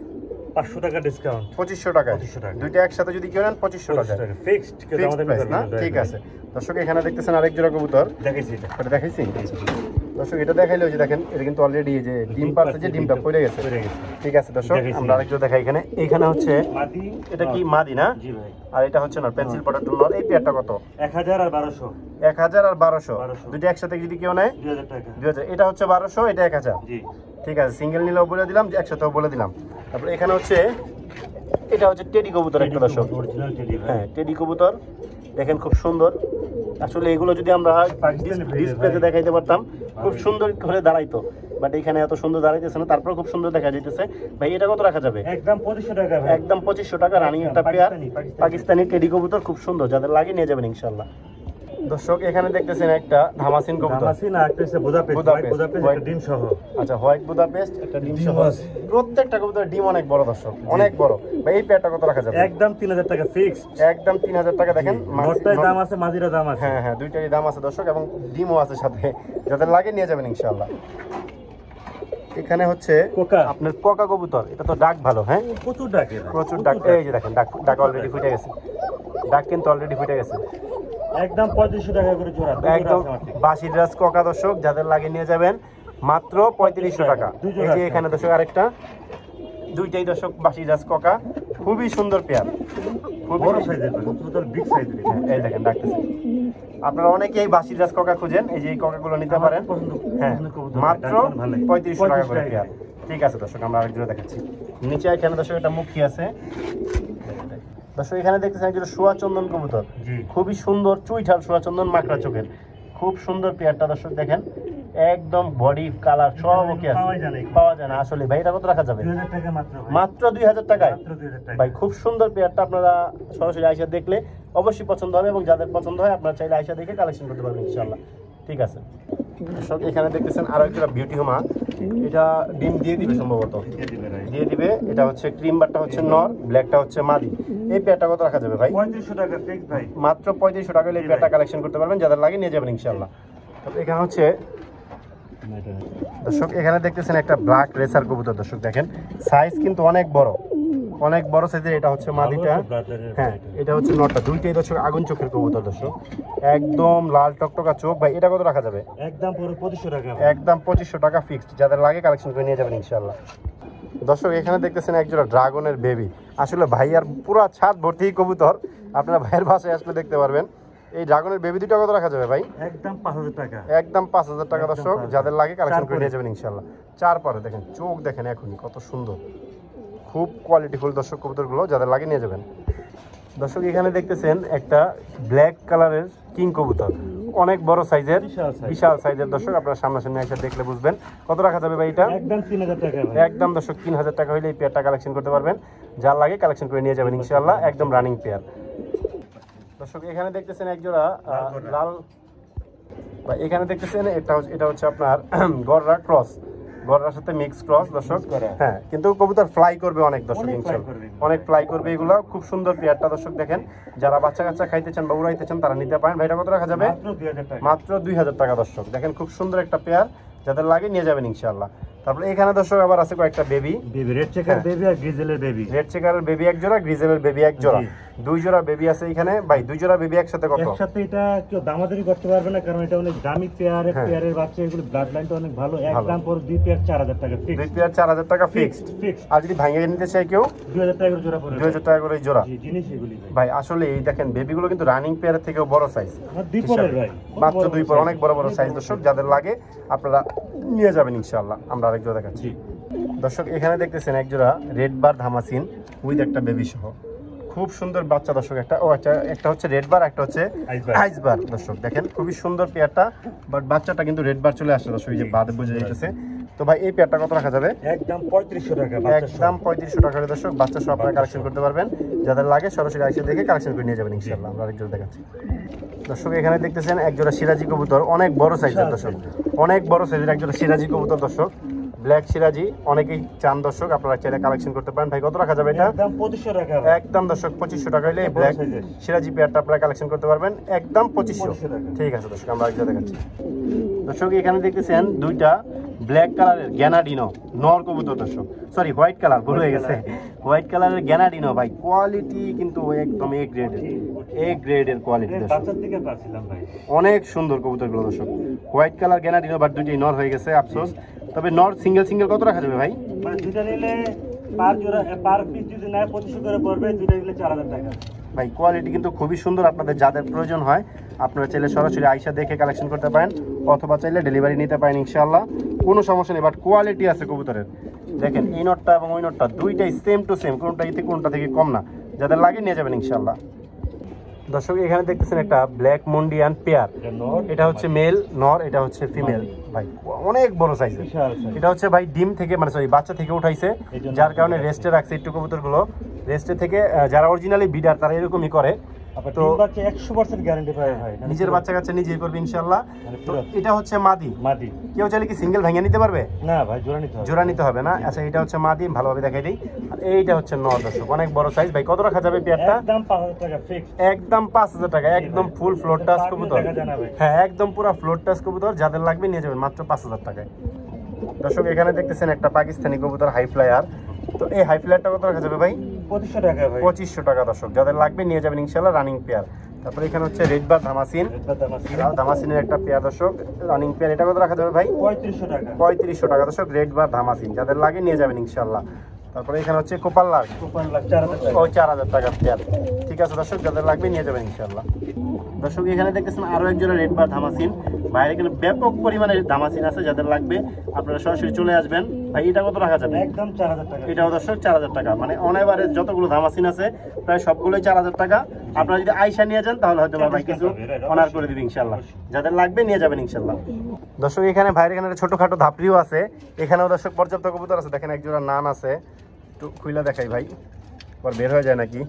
500 টাকা ডিসকাউন্ট। 2500 টাকায়। 2500 টাকা। দুইটা একসাথে যদি কেউ নেন 2500 টাকা ফিক্সড কে ফিক্সড আমাদের প্রাইস না? ঠিক আছে দর্শক, এখানে দেখতেছেন আরেক জোড়া কবুতর, দেখাইছি এটা। এটা দেখাইছি দর্শক। এটা দেখাইলে ওই যে দেখেন, এটা কিন্তু অলরেডি যে ডিম পারছে, যে ডিমটা পড়ে গেছে। পড়ে গেছে। ঠিক আছে দর্শক, দেখাইছি। আমরা আরেক জোড়া দেখাই। এখানে এখানে হচ্ছে মাদি। এটা কি মাদি না? জি ভাই। আর এটা হচ্ছে না পেন্সিল পটাটো নর। এই পেয়ারটা কত? 1000 আর 1200। 1000 আর 1200, 1200 দুটো একসাথে যদি কেউ নেয় 2000 টাকা। 2000। এটা হচ্ছে 1200, এটা 1000। জি। ঠিক আছে, সিঙ্গেল নিলেও বলে দিলাম, একসাথেও বলে দিলাম। তারপর এখানে হচ্ছে এটা হচ্ছে টেডি কবুতর একটা দর্শক। অরিজিনাল টেডি ভাই। হ্যাঁ টেডি কবুতর দেখেন, খুব সুন্দর। আসলে এগুলো যদি আমরা পাকিস্তানি breed ডিসপ্লেতে ভাই। দেখাইতে পারতাম খুব সুন্দর করে দাঁড়াইতো, বাট এখানে এত সুন্দর দাঁড়াইতেছে না, তারপর খুব সুন্দর দেখা যাইতেছে। ভাই এটা কত রাখা যাবে? একদম 2500 টাকা ভাই। একদম 2500 টাকা, রানিং একটা পেয়ার পাকিস্তানি। পাকিস্তানি টেডি কবুতর, খুব সুন্দর, যাদের লাগে নিয়ে যাবেন ইনশাআল্লাহ। দর্শক এখানে দেখতেছেন একটা ধামাসিন কবুতর, দামাসি না একটা হচ্ছে বুদাপেস্ট। বুদাপেস্ট, বুদাপেস্ট white- একটা ডিম সহ। আচ্ছা হোয়াইট বুদাপেস্ট, একটা ডিম ডিম সহ। আছে। প্রত্যেকটা কবুতরের ডিম অনেক বড় দর্শক, অনেক বড়। ভাই এই পেয়ারটা কত রাখা যাবে? একদম 3000 টাকা ফিক্সড। একদম 3000 টাকা। দেখেন নটটায় দাম আছে, মাঝিরা দাম আছে। হ্যাঁ হ্যাঁ দুইটারই দাম আছে দর্শক, এবং ডিমও আছে সাথে, যাদের লাগে নিয়ে যাবেন ইনশাআল্লাহ। এখানে হচ্ছে কোকা। আপনার কোকা কবুতর, এটা তো ডাক ভালো, হ্যাঁ প্রচুর ডাকে ভাই, প্রচুর ডাক। এই যে দেখেন ডাক, ডাক অলরেডি ফুটে গেছে, ডাক কিন্তু অলরেডি ফুটে গেছে। একদম 3500 টাকা করে জোড়া, দুই জোড়া একদম আছে আমার থেকে। বাসি ড্রেস কোকা দর্শক, যাদের লাগে নিয়ে যাবেন মাত্র 3500 টাকা। দুই জোড়া এই যে আছে এখানে দর্শক আরেকটা, দুইটাই দর্শক বাসি ড্রেস কোকা, খুবই সুন্দর পেয়ার, খুবই বড় সাইজের ভাই, ছোট বিগ সাইজের। এই দেখেন ডাকতেছে। আপনারা অনেকেই বাসি ড্রেস কোকা খুঁজেন, এই যে এই কোকাগুলো নিতে পারেন। হ্যাঁ মাত্র 3500 টাকা করে পেয়ার। ঠিক আছে দর্শক, আমরা আরেকজোড়া দেখাচ্ছি। নিচে এখানে দর্শক একটা মুখী আছে দর্শক, এখানে দেখতেছেন একজন সোয়া চন্দন কবুতর, জি। খুবই সুন্দর চুইঠাল সোয়া চন্দন মাকড়া চোখের, খুব সুন্দর পেয়ারটা দর্শক দেখেন, একদম বডি কালার সব ওকে আছে, পাওয়া যায় না আসলে ভাই। এটা কত রাখা যাবে? 2000 টাকা মাত্র ভাই, মাত্র 2000 টাকায় মাত্র 2000 টাকা ভাই। খুব সুন্দর পেয়ারটা, আপনারা সরাসরি আইসা দেখলে অবশ্যই পছন্দ হবে, এবং যাদের পছন্দ হয় আপনারা চাইলে আইসা দেখে কালেকশন করতে পারবেন ইনশাআল্লাহ। ঠিক আছে দর্শক, এখানে দেখতেছেন আরো একটা বিউটি হোমা, এটা ডিম দিয়ে দিবে সম্ভবত, দিয়ে দিবে ভাই। দিয়ে দিবে। এটা হচ্ছে ক্রিম বারটা হচ্ছে নর, ব্ল্যাকটা হচ্ছে মাদি। এই পেয়ারটা কত রাখা যাবে ভাই? 3500 টাকা ফিক্স ভাই, মাত্র 3500 টাকা হলে এই পেয়ারটা কালেকশন করতে পারবেন, যাদের লাগে নিয়ে যাবেন ইনশাআল্লাহ। তারপর এখানে হচ্ছে দর্শক, এখানে দেখতেছেন একটা ব্ল্যাক রেসার কবুতর দর্শক, দেখেন সাইজ কিন্তু অনেক বড়, অনেক বড় সাইজের। এটা হচ্ছে মাদিটা, হ্যাঁ এটা হচ্ছে নটটা। দুইটাই দর্শক আগুন চোখের কবুতর দর্শক, একদম লাল টকটকা চোখ ভাই। এটা কত রাখা যাবে? একদম পুরো 2500 টাকা ভাই। একদম 2500 টাকা ফিক্সড, যাদের লাগে কালেকশন করে নিয়ে যাবেন ইনশাআল্লাহ। দর্শক এখানে দেখতেছেন একজোড়া ড্রাগনের বেবি, আসলে ভাইয়ার পুরো ছাদ ভর্তি কবুতর, আপনারা ভাইয়ের বাসায় আসলে দেখতে পারবেন। এই ড্রাগনের বেবি দুটো কত রাখা যাবে ভাই? একদম 5000 টাকা, একদম 5000 টাকা দর্শক, একদম যাদের লাগে কালেকশন করে চার নিয়ে যাবেন ইনশাআল্লাহ। চার পরে দেখেন চোখ দেখেন এখনই কত সুন্দর, খুব কোয়ালিটিফুল দর্শক কবুতরগুলো, যাদের লাগে নিয়ে যাবেন। দর্শক এখানে দেখতেছেন একটা ব্ল্যাক কালারের কিং কবুতর, অনেক বড় সাইজের, বিশাল size। বিশাল সাইজের দর্শক, আপনারা সামনাসামনি এসে দেখলে বুঝবেন। কত রাখা যাবে ভাই এটা? একদম 3000 টাকা ভাই। একদম দর্শক 3000 টাকা হলে এই পেয়ারটা কালেকশন করতে পারবেন, যার লাগে কালেকশন করে নিয়ে যাবেন ইনশাআল্লাহ, একদম রানিং পেয়ার। দর্শক এখানে দেখতেছেন একজোড়া লাল, বা এখানে দেখতেছেন এটা হচ্ছে আপনার গররা ক্রস, গররার সাথে মিক্স ক্রস দর্শক। হ্যাঁ কিন্তু কবুতর ফ্লাই করবে অনেক দর্শক ইনশাআল্লাহ, অনেক ফ্লাই করবে এগুলো। খুব সুন্দর পেয়ারটা দর্শক দেখেন, যারা বাচ্চা কাচ্চা খাইতে চান বা উড়াইতে চান তারা নিতে পারেন। ভাইটা কত রাখা যাবে? মাত্র 2000 টাকা, মাত্র 2000 টাকা দর্শক, দেখেন খুব সুন্দর একটা পেয়ার, যাদের লাগে নিয়ে যাবেন ইনশাআল্লাহ। তারপরে এখানে দর্শক আবার আছে কয়েকটা baby, baby red checker baby আর গ্রিজেলের বেবি। রেড চেকারের বেবি এক জোড়া, গ্রিজেলের বেবি এক জোড়া, জি। দুই জোড়া বেবি আছে এখানে ভাই। দুই জোড়া বেবি একসাথে কত? একসাথে এটা কেউ দামাদামি করতে পারবে না, কারণ এটা অনেক দামি পেয়ার, পেয়ারের বাচ্চা, এগুলো ব্লাড লাইনটা অনেক ভালো। একদম পর দুই পেয়ার 4000 টাকা দুই ফিক্স, পেয়ার 4000 টাকা ফিক্সড। ফিক্স। আর যদি ভাঙিয়ে নিতে চাই কেউ 2000 টাকা করে জোড়া পড়বে, 2000 টাকা করে জোড়া। জি, জিনিস এগুলি ভাই। ভাই আসলে এই দেখেন বেবিগুলো কিন্তু রানিং পেয়ারের থেকেও বড় সাইজ, আমার দুই পরের ভাই, মাত্র দুই পর, অনেক বড় বড় সাইজ দর্শক, যাদের লাগে আপনারা নিয়ে যাবেন ইনশাআল্লাহ। আমরা আরেক জোড়া দেখাচ্ছি দর্শক, এখানে দেখতেছেন এক জোড়া রেড বার ধামাসিন উইথ একটা বেবি সহ, খুব সুন্দর বাচ্চা দর্শক। একটা হচ্ছে রেড বার, একটা হচ্ছে আইস বার দর্শক, দেখেন খুবই সুন্দর পেয়ারটা, বাট বাচ্চাটা কিন্তু রেড বার চলে আসছে দর্শক, এই যে বাদ বুঝে যাইতেছে। তো ভাই এই পেয়ারটা কত রাখা যাবে? একদম 3500 টাকা, একদম 3500 টাকা হলে দর্শক বাচ্চা সহ আপনারা কালেকশন করতে পারবেন, যাদের লাগে সরাসরি আইসে দেখে কালেকশন করে নিয়ে যাবেন ইনশাআল্লাহ। আমরা আরেকজন দেখাচ্ছি দর্শক, এখানে দেখতেছেন একজোড়া সিরাজি কবুতর, অনেক বড় সাইজের দর্শক, অনেক বড় সাইজের একজোড়া সিরাজি কবুতর দর্শক, ব্ল্যাক সিরাজি, অনেকেই চান দর্শক, আপনারা চাইলে কালেকশন করতে পারেন। ভাই কত রাখা যাবে এটা? একদম 2500 টাকা, একদম দর্শক 2500 টাকা হলে ব্ল্যাক সিরাজি পেয়ারটা আপনারা কালেকশন করতে পারবেন, একদম 2500 টাকা। ঠিক আছে দর্শক, আমরা আরেকটা দেখাচ্ছি দর্শক, এখানে দেখতেছেন দুইটা ব্ল্যাক কালারের গ্যানাডিনো নর কবুতর দর্শক, সরি হোয়াইট কালার, ভুল হয়ে গেছে, হোয়াইট কালারের গ্যানাডিনো ভাই, কোয়ালিটি কিন্তু একদম এ গ্রেডের কোয়ালিটি দর্শক, বাচ্চার থেকে পাচ্ছিলাম ভাই, অনেক সুন্দর কবুতরগুলো দর্শক। হোয়াইট কালার গ্যানাডিনো, বাট দুইটাই নর হয়ে গেছে আফসোস। তবে নর সিঙ্গেল কত রাখা যাবে ভাই? মানে দুইটা নিলে পার জোড়া, পার পিস যদি নেয় 2500 করে পড়বে, দুইটা নিলে 4000 টাকা ভাই। কোয়ালিটি কিন্তু খুবই সুন্দর, আপনাদের যাদের প্রয়োজন হয় আপনারা চাইলে সরাসরি আইসা দেখে কালেকশন করতে পারেন, অথবা চাইলে ডেলিভারি নিতে পারেন ইনশাআল্লাহ, কোনো সমস্যা নেই। বাট কোয়ালিটি আছে কবুতরের, দেখেন এই নটটা এবং ওই নটটা দুইটাই সেম টু সেম, কোনটা থেকে কম না, যাদের লাগে নিয়ে যাবেন ইনশাআল্লাহ। দর্শক এখানে দেখতেছেন একটা ব্ল্যাক মন্ডিয়ান পেয়ার, এটা হচ্ছে মেল নর, এটা হচ্ছে ফিমেল ভাই, অনেক বড় সাইজের। এটা হচ্ছে ভাই ডিম থেকে, মানে সরি বাচ্চা থেকে উঠাইছে, যার কারণে রেস্টে রাখছে একটু কবুতরগুলো, রেস্টে থেকে যারা অরিজিনালি বিডার তারা এরকমই করে। তো বাচ্চা 100% গ্যারান্টি পাবে ভাই, নিজের বাচ্চা কাচ্চা নিজেই করবে ইনশাআল্লাহ। তো এটা হচ্ছে মাদি, মাদি কেউ চাইলে কি সিঙ্গেল ভেঙে নিতে পারবে? না ভাই, জোড়া নিতে হবে, জোড়া নিতে হবে না। আচ্ছা এটা হচ্ছে মাদি, ভালোভাবে দেখাই দিই। আর এইটা হচ্ছে নর দর্শক, অনেক বড় সাইজ ভাই। কত রাখা যাবে পেয়ারটা? একদম 5000 টাকা ফিক্স, একদম 5000 টাকা, একদম ফুল ফ্লোর টাচ কবুতর, হ্যাঁ একদম পুরো ফ্লোর টাচ কবুতর, যাদের লাগবে নিয়ে যাবেন মাত্র 5000 টাকায়। দর্শক এখানে দেখতেছেন একটা পাকিস্তানি কবুতর হাই ফ্লায়ার। তো এই হাই ফ্লায়ারটা কত রাখা যাবে ভাই? 2500 টাকা ভাই। 2500 টাকা দর্শক, যাদের লাগবে নিয়ে যাবেন ইনশাআল্লাহ, রানিং পেয়ার। তারপরে এখানে হচ্ছে রেড বার ধামাসিন, ধামাসিনের একটা পেয়ার দর্শক, রানিং পেয়ার। এটা কত রাখা যাবে ভাই? 3500 টাকা। 3500 টাকা দর্শক, রেড বার ধামাসিন, যাদের লাগে নিয়ে যাবেন ইনশাআল্লাহ। তারপরে এখানে হচ্ছে কোপাল লার্ক, 4000 টাকা। ওই 4000 টাকার পেয়ার। ঠিক আছে দর্শক, যাদের লাগবে নিয়ে যাবেন ইনশাআল্লাহ। দর্শক এখানে দেখতেছেন আরো এক জোড়া রেড বার ধামাসিন। বাইরে এখানে ব্যাপক পরিমাণে ধামাসিন আছে, যাদের লাগবে আপনারা সরাসরি চলে আসবেন। ভাই এটা কত রাখা যাবে? একদম 4000 টাকা। এটাও দর্শক 4000 টাকা, মানে অনেবারে যতগুলো ধামাসিন আছে প্রায় সবগুলোই 4000 টাকা। আপনারা যদি আইসা নিয়ে যান তাহলে হয়তো ভাই কিছু অনার করে দিবে ইনশাআল্লাহ, যাদের লাগবে নিয়ে যাবেন ইনশাআল্লাহ। দর্শক এখানে ভাইয়ের এখানে একটা ছোটখাটো ধাপড়িও আছে, এখানেও দর্শক পর্যাপ্ত কবুতর আছে। দেখেন এক জোড়া নান আছে, একটু খুইলা দেখাই ভাই, আবার বের হয়ে যায় নাকি।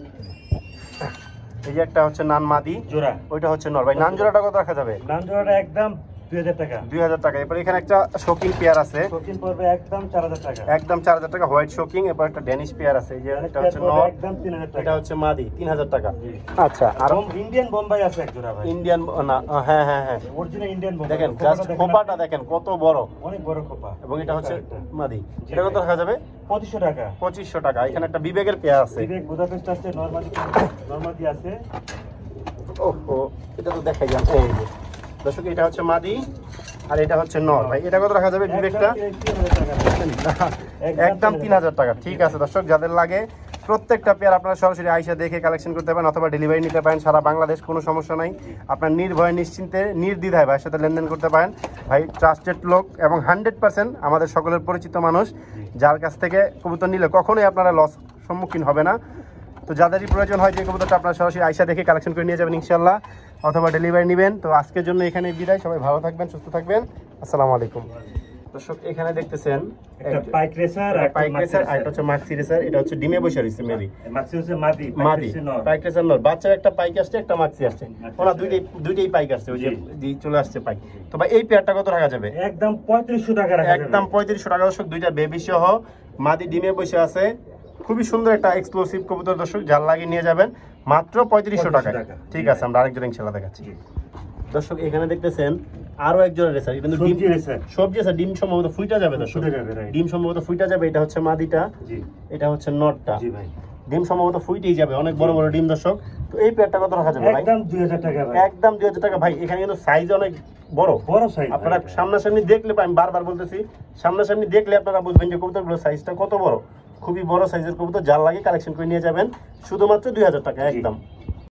এই যে একটা হচ্ছে নান মাদি জোড়া, ওইটা হচ্ছে নর। ভাই নান জোড়াটা কত রাখা যাবে? নাম জোড়াটা একদম 2000 টাকা। 2000 টাকা। এরপর এখানে একটা শোকিং পেয়ার আছে, শৌখিন পড়বে একদম 4000 টাকা। একদম 4000 টাকা, হোয়াইট শোকিং। এরপর একটা ড্যানিশ পেয়ার আছে, এই যে এটা হচ্ছে নর, একদম 3000 টাকা। এটা হচ্ছে মাদি, 3000 টাকা। জি। আচ্ছা, আর ইন্ডিয়ান বোম্বাই আছে এক জোড়া ভাই। ইন্ডিয়ান না, হ্যাঁ হ্যাঁ হ্যাঁ, অরিজিনাল ইন্ডিয়ান বোম্বাই। দেখেন জাস্ট খোপাটা দেখেন কত বড়, অনেক বড় খোপা। এবং এটা হচ্ছে মাদি। জি এটা কত ভাই। রাখা যাবে? 2500 টাকা। 2500 টাকা। এখানে একটা বিবেকের পেয়ার আছে। বিবেক বুদাপেস্ট আছে, নরমালি আছে। ওহো, এটা তো দেখাই যান। এই যে দর্শক এটা হচ্ছে মাদি আর এটা হচ্ছে নর। ভাই এটা কত রাখা যাবে বিবেকটা? একদম 3000 টাকা। ঠিক আছে দর্শক, যাদের লাগে প্রত্যেকটা পেয়ার আপনারা সরাসরি আইসা দেখে কালেকশন করতে পারেন, অথবা ডেলিভারি নিতে পারেন সারা বাংলাদেশ, কোনো সমস্যা নাই। আপনার নির্ভয়ে নিশ্চিন্তে নির্দ্বিধায় ভাইয়ের সাথে লেনদেন করতে পারেন। ভাই ট্রাস্টেড লোক এবং 100% আমাদের সকলের পরিচিত মানুষ, যার কাছ থেকে কবুতর নিলে কখনোই আপনারা লস সম্মুখীন হবে না। তো যাদেরই প্রয়োজন হয় যে কবুতরটা আপনারা সরাসরি আইসা দেখে কালেকশন করে নিয়ে যাবেন ইনশাআল্লাহ, অথবা ডেলিভারি নেবেন। তো আজকের জন্য এখানে বিদায়, সবাই ভালো থাকবেন, সুস্থ থাকবেন, আসসালামু আলাইকুম। দর্শক এখানে দেখতেছেন একটা পাইক রেসার আর পাইক রেসার, আর এটা হচ্ছে মাক্সি রেসার। এটা হচ্ছে ডিমে বসে রয়েছে মেবি, মাক্সি হচ্ছে মাদি, মাদি পাইক রেসার নর। বাচ্চা একটা পাইক আসছে, একটা মাক্সি আসছে, ওরা দুইটাই পাইক আসছে, ওই যে চলে আসছে পাইক। তো ভাই এই পেয়ারটা কত রাখা যাবে? একদম 3500 টাকা রাখা যাবে। একদম 3500 টাকা দর্শক, দুইটা বেবি সহ মাদি ডিমে বসে আছে। খুবই সুন্দর একটা এক্সক্লুসিভ কবুতর দর্শক, যার লাগে নিয়ে যাবেন মাত্র 3500 টাকা। ঠিক আছে, আমরা আরেকজন ইনশাআল্লাহ দেখাচ্ছি। দর্শক এখানে দেখতেছেন আরো একজন রেসার, কিন্তু ডিম সবজি রেসার, ডিম সম্ভবত ফুইটা যাবে দর্শক, ডিম সম্ভবত ফুইটা যাবে। এটা হচ্ছে মাদিটা, এটা হচ্ছে নটটা। ডিম সম্ভবত ফুইটেই যাবে, অনেক বড় বড় ডিম দর্শক। তো এই পেয়ারটা কত রাখা যাবে ভাই? একদম 2000 টাকা ভাই। একদম 2000 টাকা। ভাই এখানে কিন্তু সাইজ অনেক বড় বড় সাইজ, আপনারা সামনাসামনি দেখলে, আমি বারবার বলতেছি, সামনাসামনি দেখলে আপনারা বুঝবেন যে কবুতরগুলোর সাইজটা কত বড়। খুবই বড় সাইজের কবুতর, যার লাগে কালেকশন করে নিয়ে যাবেন শুধুমাত্র 2000 টাকা একদম।